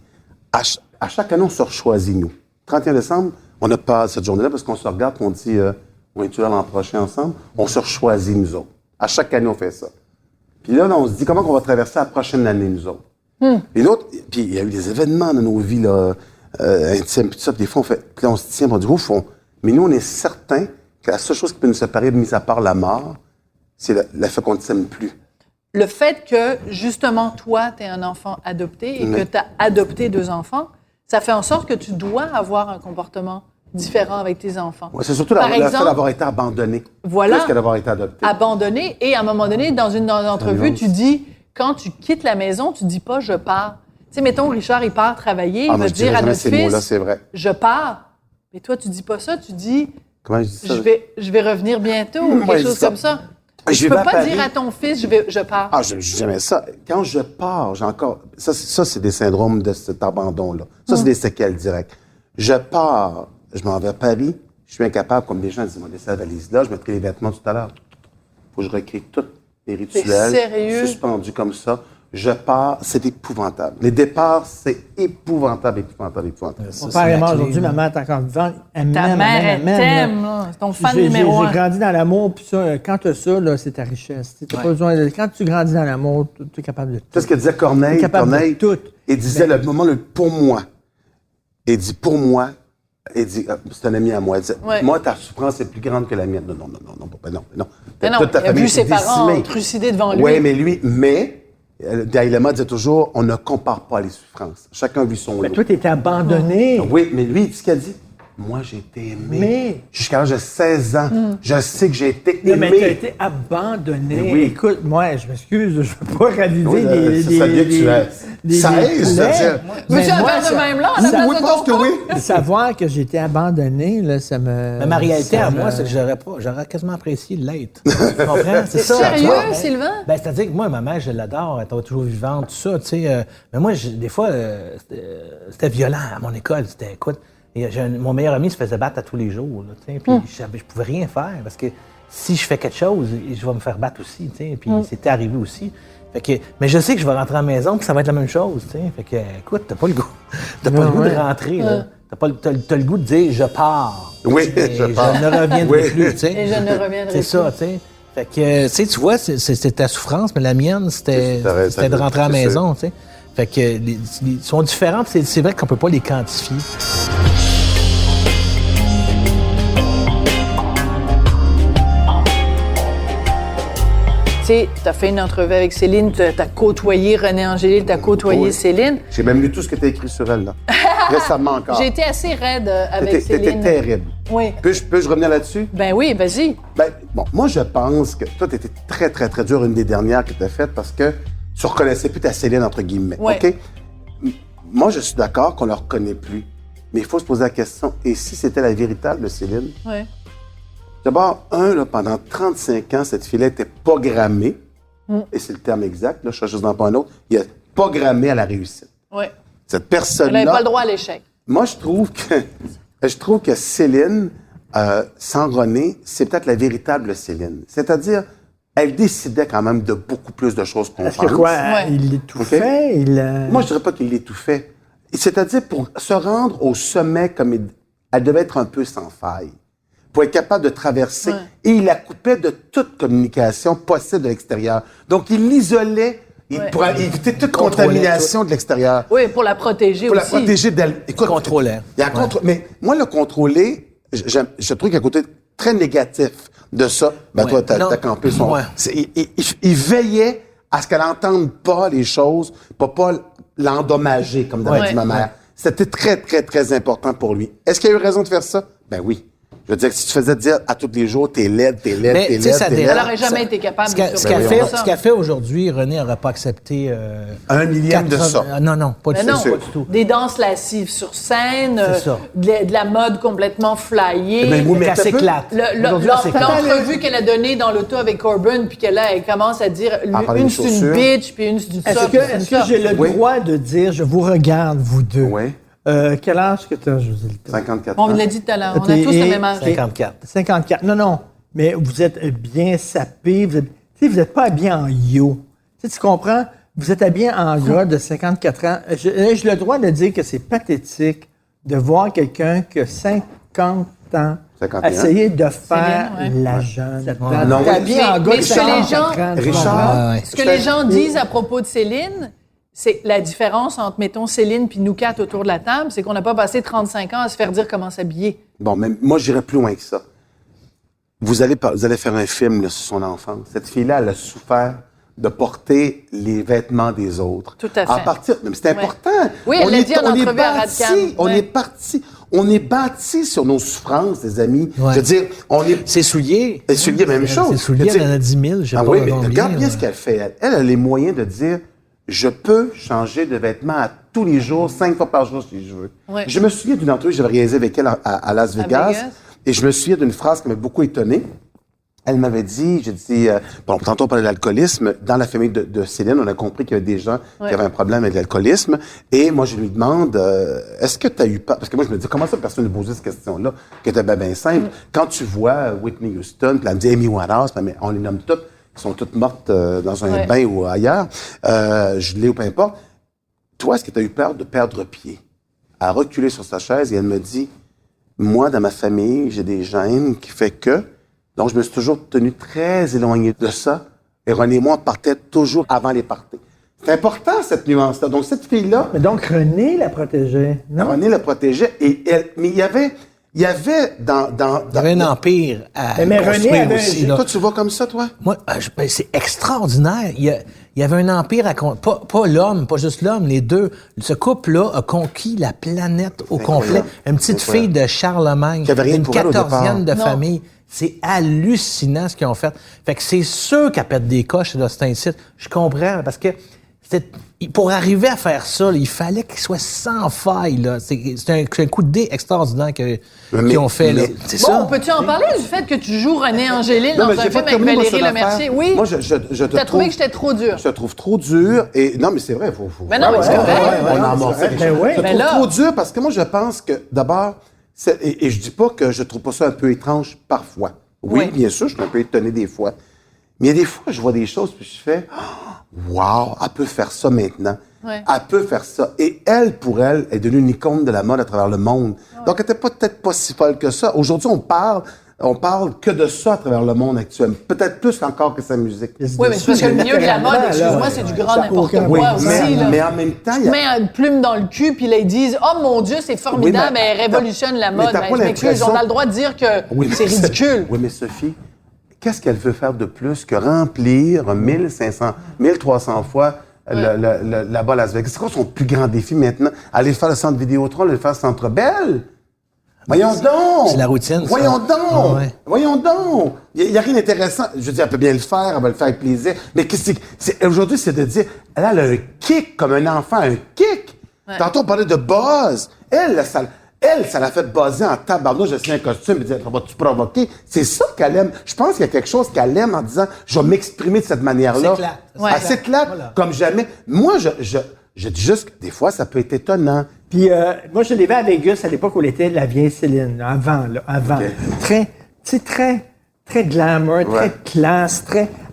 à chaque année, on se choisit, nous. 31 décembre, on n'a pas cette journée-là parce qu'on se regarde et on dit, on est-tu là l'an prochain ensemble? On se choisit, nous autres. À chaque année, on fait ça. Puis là, on se dit, comment on va traverser la prochaine année, nous autres? Puis puis il y a eu des événements dans nos vies, là, intimes, puis tout ça. Puis des fois, puis là, on se tient, on dit, au fond, mais nous, on est certains que la seule chose qui peut nous séparer, mis à part la mort, c'est le fait qu'on ne s'aime plus. Le fait que, justement, toi, tu es un enfant adopté et que Oui. tu as adopté 2 enfants, Ça fait en sorte que tu dois avoir un comportement différent avec tes enfants. Ouais, c'est surtout Par le fait exemple, d'avoir été abandonné. Voilà. Plus que d'avoir été adopté. Abandonné. Et à un moment donné, dans une entrevue, tu dis, quand tu quittes la maison, tu dis pas « je pars ». Tu sais, mettons, Richard, il part travailler, il moi, va je dire dirais à jamais notre ces mots-là, fils c'est vrai. « je pars ». Mais toi, tu dis pas ça, tu dis Comment je dis ça? je vais revenir bientôt ou Moi, quelque je chose dis ça. comme ça. Je Tu vais peux à pas Paris. dire à ton fils je pars. Ah, j'aimais ça. Quand je pars, j'ai encore... Ça, c'est des syndromes de cet abandon-là. Ça, c'est des séquelles directes. Je pars, je m'en vais à Paris, je suis incapable, comme des gens disent, moi, laissez la valise là, je mettrai les vêtements tout à l'heure. Faut que je recrée tous les rituels. sérieux? Suspendus comme ça. Je pars, c'est épouvantable. Les départs, c'est épouvantable. Mon père est mort aujourd'hui, ma mère est encore vivante. Elle Ta m'aime, mère, elle elle m'aime, t'aime, là. là. C'est ton fan J'ai numéro un. grandi dans l'amour, puis ça, quand tu as ça, là, c'est ta richesse. Tu n'as pas besoin de... Quand tu grandis dans l'amour, tu es capable de tout. C'est ce que disait Corneille. T'es capable de tout. Il disait le moment le pour moi. Il dit pour moi. Il dit, c'est un ami à moi. Il disait, Ouais. moi, ta souffrance est plus grande que la mienne. Non. Mais non, Toute ta il a famille vu ses est parents décimée. trucider devant lui. Oui, mais Dalai Lama disait toujours, on ne compare pas les souffrances. Chacun vit son Mais lot. toi, tu étais abandonné. Oui, mais lui, ce qu'il a dit, moi, j'ai été aimé. Mais- Jusqu'à l'âge de 16 ans, je sais que j'ai été Non, mais tu as aimé. été abandonné. Mais oui. Écoute, moi, je m'excuse, je ne veux pas réaliser Oui, des... ça vient que tu es. Ça aide, c'est-à-dire- Veux-tu moi, faire de ça- même là, à la place Oui, de je pense ton que oui. De savoir que j'ai été abandonné, là, ça me... Mais ma réalité ça à me- moi, c'est que j'aurais quasiment apprécié l'être. Tu comprends? C'est ça. Sérieux, tu vois? Sylvain? Ben, c'est-à-dire que moi, ma mère, je l'adore, elle est toujours vivante, tout ça, tu sais. Mais moi, des fois, c'était violent à mon école. C'était, écoute, mon meilleur ami se faisait battre à tous les jours, là, tu sais. Puis je pouvais rien faire parce que si je fais quelque chose, je vais me faire battre aussi, tu sais. Puis c'était arrivé aussi. Fait que, mais je sais que je vais rentrer à la maison puis ça va être la même chose, tu sais. Fait que, écoute, t'as pas le goût. T'as pas le goût de rentrer, là. T'as le goût de dire je pars. Oui, Et je pars. Je ne reviendrai Oui. plus, tu sais. Et je ne reviendrai C'est ça, tu sais. Fait que, tu sais, tu vois, c'était ta souffrance, mais la mienne, c'était de rentrer à la c'est maison, tu sais. Fait que, ils sont différents, puis c'est vrai qu'on peut pas les quantifier. Tu sais, t'as fait une entrevue avec Céline, t'as côtoyé René Angélil, t'as côtoyé Oui. Céline. J'ai même lu tout ce que tu as écrit sur elle, là. Récemment encore. J'ai été assez raide avec T'étais Céline. terrible. Oui. Peux-je revenir là-dessus? Ben oui, vas-y. Ben, bon, moi, je pense que toi, t'étais très, très, très dur, une des dernières que t'as faites, parce que tu reconnaissais plus ta Céline, entre guillemets. Ouais. OK? Moi, je suis d'accord qu'on ne la reconnaît plus. Mais il faut se poser la question, et si c'était la véritable Céline? Oui. D'abord, là, pendant 35 ans, cette fille-là était programmée, et c'est le terme exact, là, je cherche dans pas un autre, il a programmé à la réussite. Oui. Cette Elle personne-là... n'avait pas le droit à l'échec. Moi, je trouve que Céline, sans René, c'est peut-être la véritable Céline. C'est-à-dire, elle décidait quand même de beaucoup plus de choses qu'on pense. Est-ce que quoi, Ouais. il l'étouffait? Moi, je dirais pas qu'il l'étouffait. C'est-à-dire, pour se rendre au sommet, elle devait être un peu sans faille. Pour être capable de traverser. Ouais. Et il la coupait de toute communication possible de l'extérieur. Donc, il l'isolait pour éviter toute contamination de l'extérieur. Oui, pour la protéger Pour aussi. la protéger d'elle. Écoute, Contrôlait. il y a mais moi, le contrôler, je trouve qu'il y a un côté très négatif de ça. Ben, Ouais. toi, t'as Non. campé son... Ouais. Il veillait à ce qu'elle n'entende pas les choses, pour pas l'endommager, comme d'avait Ouais. dit ma mère. C'était très, très, très important pour lui. Est-ce qu'il a eu raison de faire ça? Ben oui. Je veux dire que si tu faisais dire à tous les jours, t'es laide, t'es laide, Mais, t'es tu sais, laide, ça t'es dé- laide. Elle aurait jamais été capable Ce de qu'elle survivre ça. ce qu'elle fait aujourd'hui, René n'aurait pas accepté... Un millième de ça. Non, pas du Mais tout. non, sûr. Pas du tout. des danses lascives sur scène, C'est ça. de la mode complètement flyée. Mais oui, mais Qu'elle t'as peu- s'éclate. Aujourd'hui, elle s'éclate. L'entrevue qu'elle a donnée dans l'auto avec Corbin, puis qu'elle elle commence à dire parler une des c'est une chaussures. bitch, puis une c'est du ça. Est-ce puis c'est que ça. j'ai le Oui. droit de dire, je vous regarde, vous deux? Oui. Quel âge que tu as, José? 54 On ans. l'a dit tout à l'heure, on a T'es- tous le même âge. 54. 54. Non. Mais vous êtes bien sapé. Vous n'êtes pas habillé en yo. Tu comprends? Vous êtes habillé en gras de 54 ans. J'ai le droit de dire que c'est pathétique de voir quelqu'un qui a 50 ans 51. essayer de faire Céline, ouais. la jeune. Non, T'es habillé en gars mais de ce que les 54 gens- ans. tu Richard, comprends? Ouais. Ce que les gens disent à propos de Céline, c'est la différence entre, mettons, Céline puis nous quatre autour de la table, c'est qu'on n'a pas passé 35 ans à se faire dire comment s'habiller. Bon, mais moi, j'irais plus loin que ça. Vous allez faire un film là, sur son enfance. Cette fille-là, elle a souffert de porter les vêtements des autres. Tout à fait. À partir, mais c'est important. Oui, elle l'a dit en entrevue à Radcan. On est parti. On est bâti sur nos souffrances, les amis. Ouais. Je veux dire, on est... Ses souliers. Les souliers, même chose. Ses souliers, Mais tu sais- elle en a 10 000, je sais Ah pas oui, mais combien, regarde bien là. ce qu'elle fait. Elle a les moyens de dire, je peux changer de vêtements à tous les jours, 5 fois par jour si je veux. Ouais. Je me souviens d'une entrevue que j'avais réalisée avec elle à Las Vegas, Vegas. et je me souviens d'une phrase qui m'a beaucoup étonné. Elle m'avait dit, j'ai dit, bon, tantôt on parlait de l'alcoolisme. Dans la famille de Céline, on a compris qu'il y avait des gens qui avaient un problème avec l'alcoolisme. Et moi, je lui demande, est-ce que tu as eu peur? Parce que moi, je me dis, comment ça, personne ne posait cette question-là, qui était bien simple. Quand tu vois Whitney Houston, puis elle me dit Amy Winehouse, mais on les nomme toutes, qui sont toutes mortes dans un bain ou ailleurs, gelées ou peu importe. Toi, est-ce que tu as eu peur de perdre pied? Elle a reculé sur sa chaise et elle me dit, moi, dans ma famille, j'ai des gènes qui fait que... Donc, je me suis toujours tenu très éloigné de ça. Et René et moi, on partait toujours avant les parties. C'est important, cette nuance-là. Donc, cette fille-là, Mais donc, René la protégeait, non? René la protégeait. Et elle, mais il y avait dans Il y avait un empire à Mais René construire avait- aussi. Là. Toi, tu vois comme ça, toi? Moi, ben, c'est extraordinaire. Il y avait un empire à pas l'homme, pas juste l'homme, les deux. Ce couple-là a conquis la planète au complet. Une petite fille de Charlemagne, Qui avait rien une pour elle au départ. 14e de Non. famille. C'est hallucinant ce qu'ils ont fait. Fait que c'est sûr qu'elle pète des coches là, c'est un site. Je comprends, parce que pour arriver à faire ça, là, il fallait qu'il soit sans faille. Là. C'est un coup de dé extraordinaire qu'ils ont fait. Là. C'est Bon, ça. peux-tu en parler du fait que tu joues René Angélil Non, dans mais un j'ai film pas avec terminé, moi, Valérie sur Lemercier? l'affaire. Oui. Moi, je te T'as trouvé trouve- que j'étais trop dur. Je te trouve trop dur. Et non, mais c'est vrai, faut. Mais non, mais c'est correct. On a amorcé quelque Ben chose. oui. Je te Mais trouve là- trop dur parce que moi, je pense que d'abord, et je dis pas que je trouve pas ça un peu étrange parfois. Oui, Oui. bien sûr, je suis un peu étonné des fois. Mais il y a des fois, je vois des choses puis je fais, wow, elle peut faire ça maintenant. Ouais. Elle peut faire ça. Et elle, pour elle, est devenue une icône de la mode à travers le monde. Donc, elle n'était peut-être pas si folle que ça. Aujourd'hui, on parle que de ça à travers le monde actuel. Peut-être plus encore que sa musique. Oui, mais c'est parce que le milieu de la mode, excuse-moi, c'est du grand n'importe quoi Oui, aussi. Là. mais en même temps, il Tu y a... mets une plume dans le cul, puis là, ils disent « Oh mon Dieu, c'est formidable, Oui, mais elle révolutionne la mais mode. » t'as Ben, pas je m'excuse, l'impression- on a le droit de dire que Oui, mais c'est ridicule. Oui, mais Sophie, qu'est-ce qu'elle veut faire de plus que remplir 1500, 1300 fois là-bas à Las Vegas? C'est quoi son plus grand défi maintenant? Aller faire le centre Vidéotron, aller faire le centre Bell? Voyons donc! C'est la routine, ça. Voyons donc! Ah ouais. Voyons donc! Il n'y a rien d'intéressant. Je veux dire, elle peut bien le faire, elle va le faire avec plaisir. Mais aujourd'hui, c'est de dire, elle a un kick comme un enfant, un kick. Tantôt, on parlait de buzz. Elle, ça l'a fait buzzer en tabarnouche de un costume et dire, vas-tu provoquer? C'est ça qu'elle aime. Je pense qu'il y a quelque chose qu'elle aime en disant, je vais m'exprimer de cette manière-là. S'éclate. Ouais. Elle s'éclate comme jamais. Moi, je dis juste que des fois, ça peut être étonnant. Puis moi, je l'ai vu à Vegas à l'époque où elle était la vieille Céline, là, avant. Ok. Très glamour, très Ouais. classe,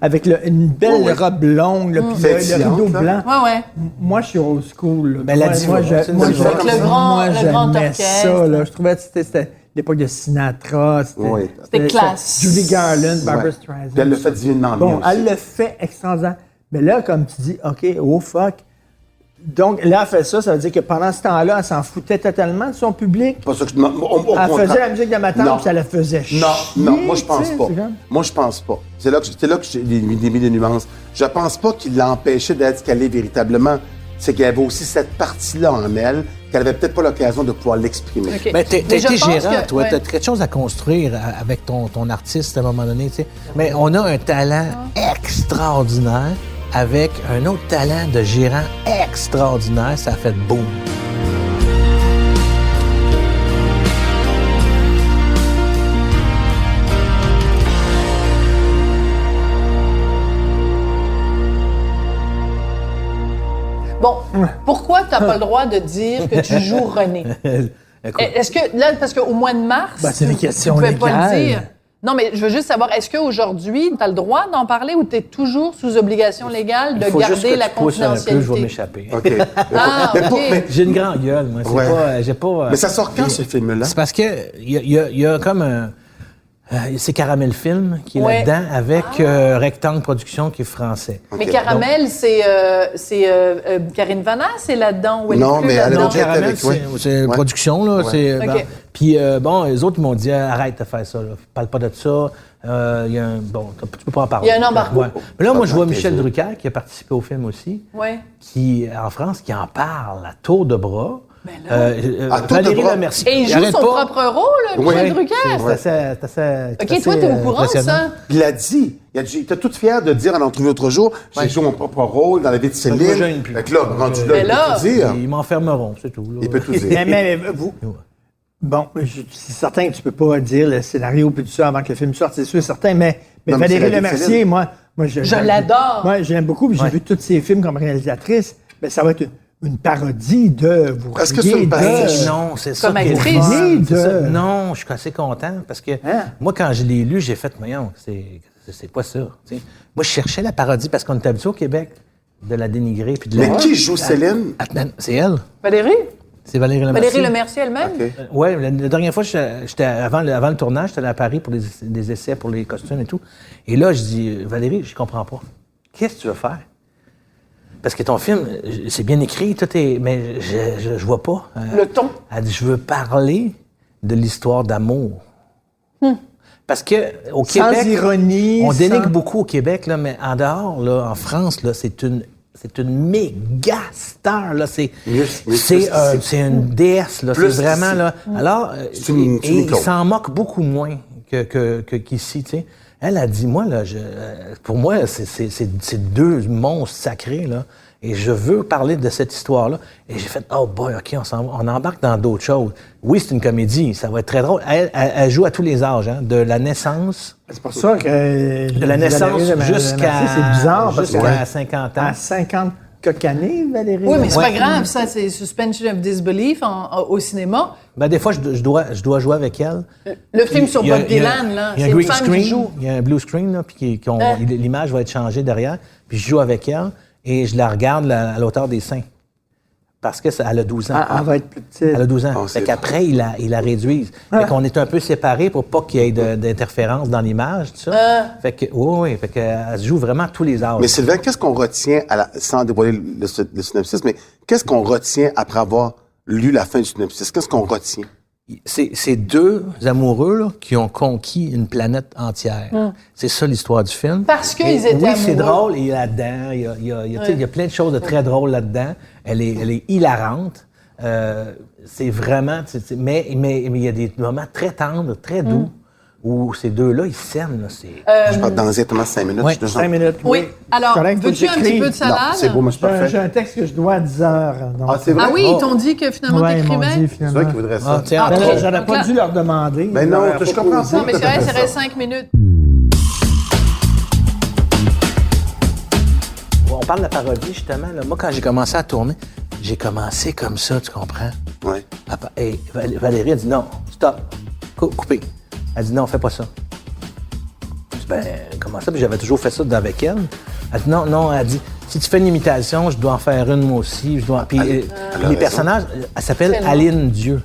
avec une belle Ouais, ouais. robe longue, là, puis le Pétillante, rideau là. blanc. Ouais, ouais. Moi, je suis old school. Là. Ben, la diva, c'est une diva. Avec le grand j'aimais orchestre. ça. Là. Je trouvais que c'était l'époque de Sinatra. Oui. C'était classe. Judy Garland, Barbara Ouais. Streisand. Puis elle le fait divinement Bon, bien aussi. elle le fait extraordinaire. Mais là, comme tu dis, OK, oh fuck. Donc, là, elle fait ça, ça veut dire que pendant ce temps-là, elle s'en foutait totalement de son public. Pas ça que je... au Elle contraire. faisait la musique de ma tante, Non. puis ça la faisait chier. Non, moi je pense tu sais, pas. c'est comme- Moi je pense pas. C'est là que j'ai mis des nuances. Je pense pas qu'il l'empêchait d'être ce qu'elle est véritablement. C'est qu'il y avait aussi cette partie-là en elle qu'elle avait peut-être pas l'occasion de pouvoir l'exprimer. OK. Ben, t'as Mais je été pense gérant, que- toi. ouais. T'as quelque chose à construire avec ton artiste à un moment donné, tu sais. Mais on a un talent extraordinaire avec un autre talent de gérant extraordinaire. Ça a fait boum. Bon, pourquoi tu n'as pas le droit de dire que tu joues René? Écoute, Est-ce que, là, parce qu'au mois de mars, Ben, c'est des questions tu pouvais pas le légales. dire. Non, mais je veux juste savoir, est-ce qu'aujourd'hui, tu as le droit d'en parler ou tu es toujours sous obligation légale de il faut juste garder que la tu pousses un peu, je vais confidentialité? m'échapper. OK. Ah, Mais OK. pour- mais- J'ai une grande gueule, moi. J'ai pas. mais ça sort quand, ce film-là? C'est parce que il y a comme un. C'est Caramel Film qui est Ouais. là-dedans avec Rectangle Production qui est français. Mais Caramel, c'est Karine Vanasse, c'est là-dedans? Ou elle est Non, plus mais elle là-dedans? a Non, déjà été Caramel, avec, ouais. c'est Ouais. production, là. Ouais. C'est, OK. bon. Puis, bon, les autres, ils m'ont dit, arrête de faire ça, là. Parle pas de ça. Il y a un... Bon, tu peux pas en parler. Il y a un embargo. Ouais. Mais là, moi, je vois Pas de Michel plaisir. Drucker, qui a participé au film aussi, Ouais. qui, en France, qui en parle à tour de bras. À tour de Valérie bras. Lemercier. Et il joue arrête son pas. propre rôle, Michel Oui. Drucker. C'est assez OK, toi, t'es au courant de ça? Puis il a dit, il était tout fier de dire à l'entrevue l'autre jour, j'ai joué mon propre rôle dans la vie de me Céline. gêne plus. Fait que là, rendu là, Mais il là- peut tout dire. Ils m'enfermeront, c'est tout. là. Il peut tout dire. Mais vous. Bon, c'est certain que tu peux pas dire le scénario puis tout ça avant que le film sorte, c'est sûr, certain, mais Non, mais c'est Valérie la vie de Lemercier, Céline. moi Je l'adore. Moi, je l'aime beaucoup, puis j'ai vu tous ses films comme réalisatrice. Mais ça va être une parodie de vous. Est-ce que c'est une parodie? Non, c'est ça. Comme qui est actrice. fun, c'est De- ça. Non, je suis assez content parce que moi, quand je l'ai lu, j'ai fait, voyons, c'est quoi ça? Tu sais. Moi, je cherchais la parodie parce qu'on est habitué au Québec de la dénigrer puis de la. Mais qui joue Céline? Attends, c'est elle. Valérie? C'est Valérie Lemercier. Valérie Lemercier elle-même? OK. Oui, la dernière fois, avant le tournage, j'étais allé à Paris pour des essais pour les costumes et tout. Et là, je dis, Valérie, je comprends pas. Qu'est-ce que tu veux faire? Parce que ton film, c'est bien écrit, tout est, mais je vois pas. Le ton. Elle dit, je veux parler de l'histoire d'amour. Parce que au Sans Québec, ironie, on dénigre sans- beaucoup au Québec, là, mais en dehors, là, en France, là, c'est une méga star. Là. C'est une déesse. Là. C'est Plus vraiment qu'ici. là. Alors, C'est une et il icône. s'en moque beaucoup moins qu'ici. Tu sais. Elle a dit, moi, là, pour moi, c'est deux monstres sacrés, là. Et je veux parler de cette histoire-là. Et j'ai fait, oh boy, OK, on embarque dans d'autres choses. Oui, c'est une comédie, ça va être très drôle. Elle joue à tous les âges, hein, de la naissance, C'est pour ça que... de la naissance jusqu'à C'est bizarre, parce jusqu'à 50 ans. à 50 quelques années, Valérie. Oui, mais c'est Ouais. pas grave, ça, c'est suspension of disbelief au cinéma. Ben, des fois, je dois jouer avec elle. Le film sur Il y a- Bob il y a- Dylan, là, il y a c'est un une green femme qui screen, joue. il y a un blue screen, là, puis l'image va être changée derrière. Puis je joue avec elle et je la regarde à l'auteur des seins. Parce que elle a 12 ans. Elle va être plus petite. Elle a 12 ans. Oh, c'est fait qu'après, il la réduise. Fait qu'on est un peu séparés pour pas qu'il y ait d'interférence dans l'image, tout ça. Fait que, oui, fait qu'elle se joue vraiment à tous les âges. Mais Sylvain, qu'est-ce qu'on retient, sans dévoiler le synopsis, mais qu'est-ce qu'on retient après avoir lu la fin du synopsis? Qu'est-ce qu'on retient? C'est deux amoureux là, qui ont conquis une planète entière. C'est ça l'histoire du film. Parce qu'ils Et étaient oui, c'est amoureux. drôle. Et là-dedans, il y a plein de choses de très drôles là-dedans. Elle est hilarante. C'est vraiment... mais il y a des moments très tendres, très doux, où ces deux-là, ils s'aiment. Là, Je parle dans exactement 5 minutes. Ouais. je te jure. 5 minutes. Oui. Alors, Correct, faut que veux-tu un petit j'écrive. peu de salade? Non, c'est beau, moi, je suis J'ai parfait. un texte que je dois à 10 heures. donc. Ah, c'est vrai? Ah oui, ils t'ont dit que finalement Ouais, ils m'ont t'écrivais? dit C'est finalement. vrai qu'ils voudraient ça. Ah, tiens, Ah, Ben, ok. j'aurais Donc pas là- dû leur demander. Ben non, J'aurais je pas comprends posé. ça. Non, mais c'est vrai, il reste 5 minutes. on parle de la parodie, justement. Là. Moi, quand j'ai commencé à tourner, j'ai commencé comme ça, tu comprends? Ouais. Et Valérie a dit non, stop, coupez. Elle dit non, fais pas ça. Je dis, ben, comment ça? Puis j'avais toujours fait ça avec elle. Elle dit non, elle dit, si tu fais une imitation, je dois en faire une moi aussi. Je dois... Puis a les raison. personnages, elle s'appelle Tellement. Aline Dieu.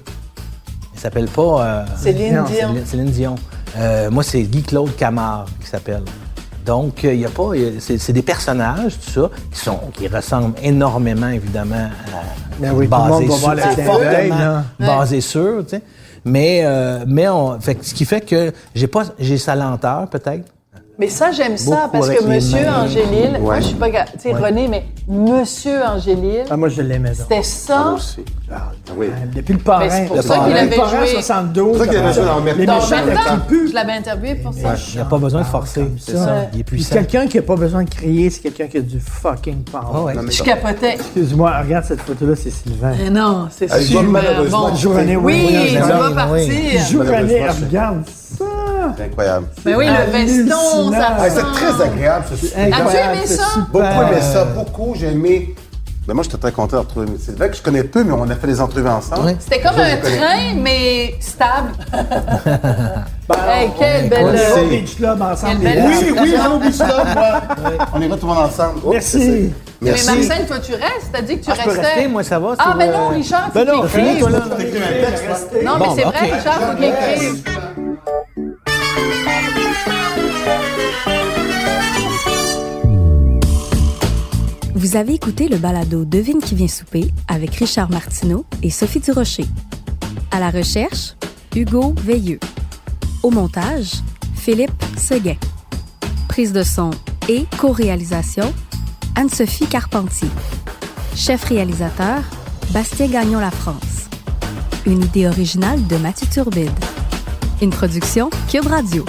Elle s'appelle pas... Céline non, Dion. Céline Dion. Moi, c'est Guy-Claude Camard qui s'appelle. Donc, il y a pas... C'est des personnages, tout ça, qui ressemblent énormément, évidemment, à... Ben oui, tout le monde va voir le c'est clin d'œil, là. basé sur, tu sais. Mais fait que ce qui fait que j'ai sa lenteur, peut-être. Mais ça, j'aime ça, Beaucoup parce avec que les Monsieur mains. Angélil, moi, Ouais. je suis pas... Tu sais, René, mais Monsieur Angélil, Ah, moi, je l'aimais. donc. c'était Moi ça. aussi. Ah oui. Depuis le parrain. Mais c'est pour Le ça qu'il parrain. avait Le parrain, joué. 72. C'est pour ça qu'il avait joué dans Les Mertan. Dans méchants, même le temps, qui pue. je l'avais interviewé pour ça. Il n'y a pas besoin de forcer, c'est ça. Il est Puis puissant. quelqu'un qui n'a pas besoin de crier, c'est quelqu'un qui a du fucking power. Ah ouais. Non, mais Je capotais. Excuse-moi, regarde cette photo-là, c'est Sylvain. Mais non, c'est Elle super va malheureusement bon. du Jour René, Oui, tu oui, vas oui. partir. Il joue René, Malheureusement, c'est- regarde ça. C'est incroyable. Mais oui, le veston, ça Ah, c'est ressemble. très agréable, ce super. As-tu aimé c'est ça? super. Beaucoup aimé ça, beaucoup. J'ai aimé. Ben moi, j'étais très content de retrouver Sylvain, que je connais peu, mais on a fait des entrevues ensemble. Ouais. C'était comme Je un le connais. train, mais stable. Ben, Hey, quelle belle... On est c'est- au Beach Club ensemble. Quelle belle- les gars. Oui, oui, on oublie ça, moi. On ira tout le monde ensemble. Oh, Merci. c'est- Mais Merci. Marcel, toi, tu restes? T'as dit que tu Ah, je peux restais. rester, moi, ça va. Ah, sur, mais non, Richard, faut Ben non, qu'il finis, écrive. toi, là. Non, mais Bon, c'est ben, vrai, ok. Richard, faut qu'il écrive. Vous avez écouté le balado Devine qui vient souper avec Richard Martineau et Sophie Durocher. À la recherche, Hugo Veilleux. Au montage, Philippe Seguin. Prise de son et co-réalisation, Anne-Sophie Carpentier. Chef réalisateur, Bastien Gagnon-La France. Une idée originale de Mathieu Turbide. Une production Cube Radio.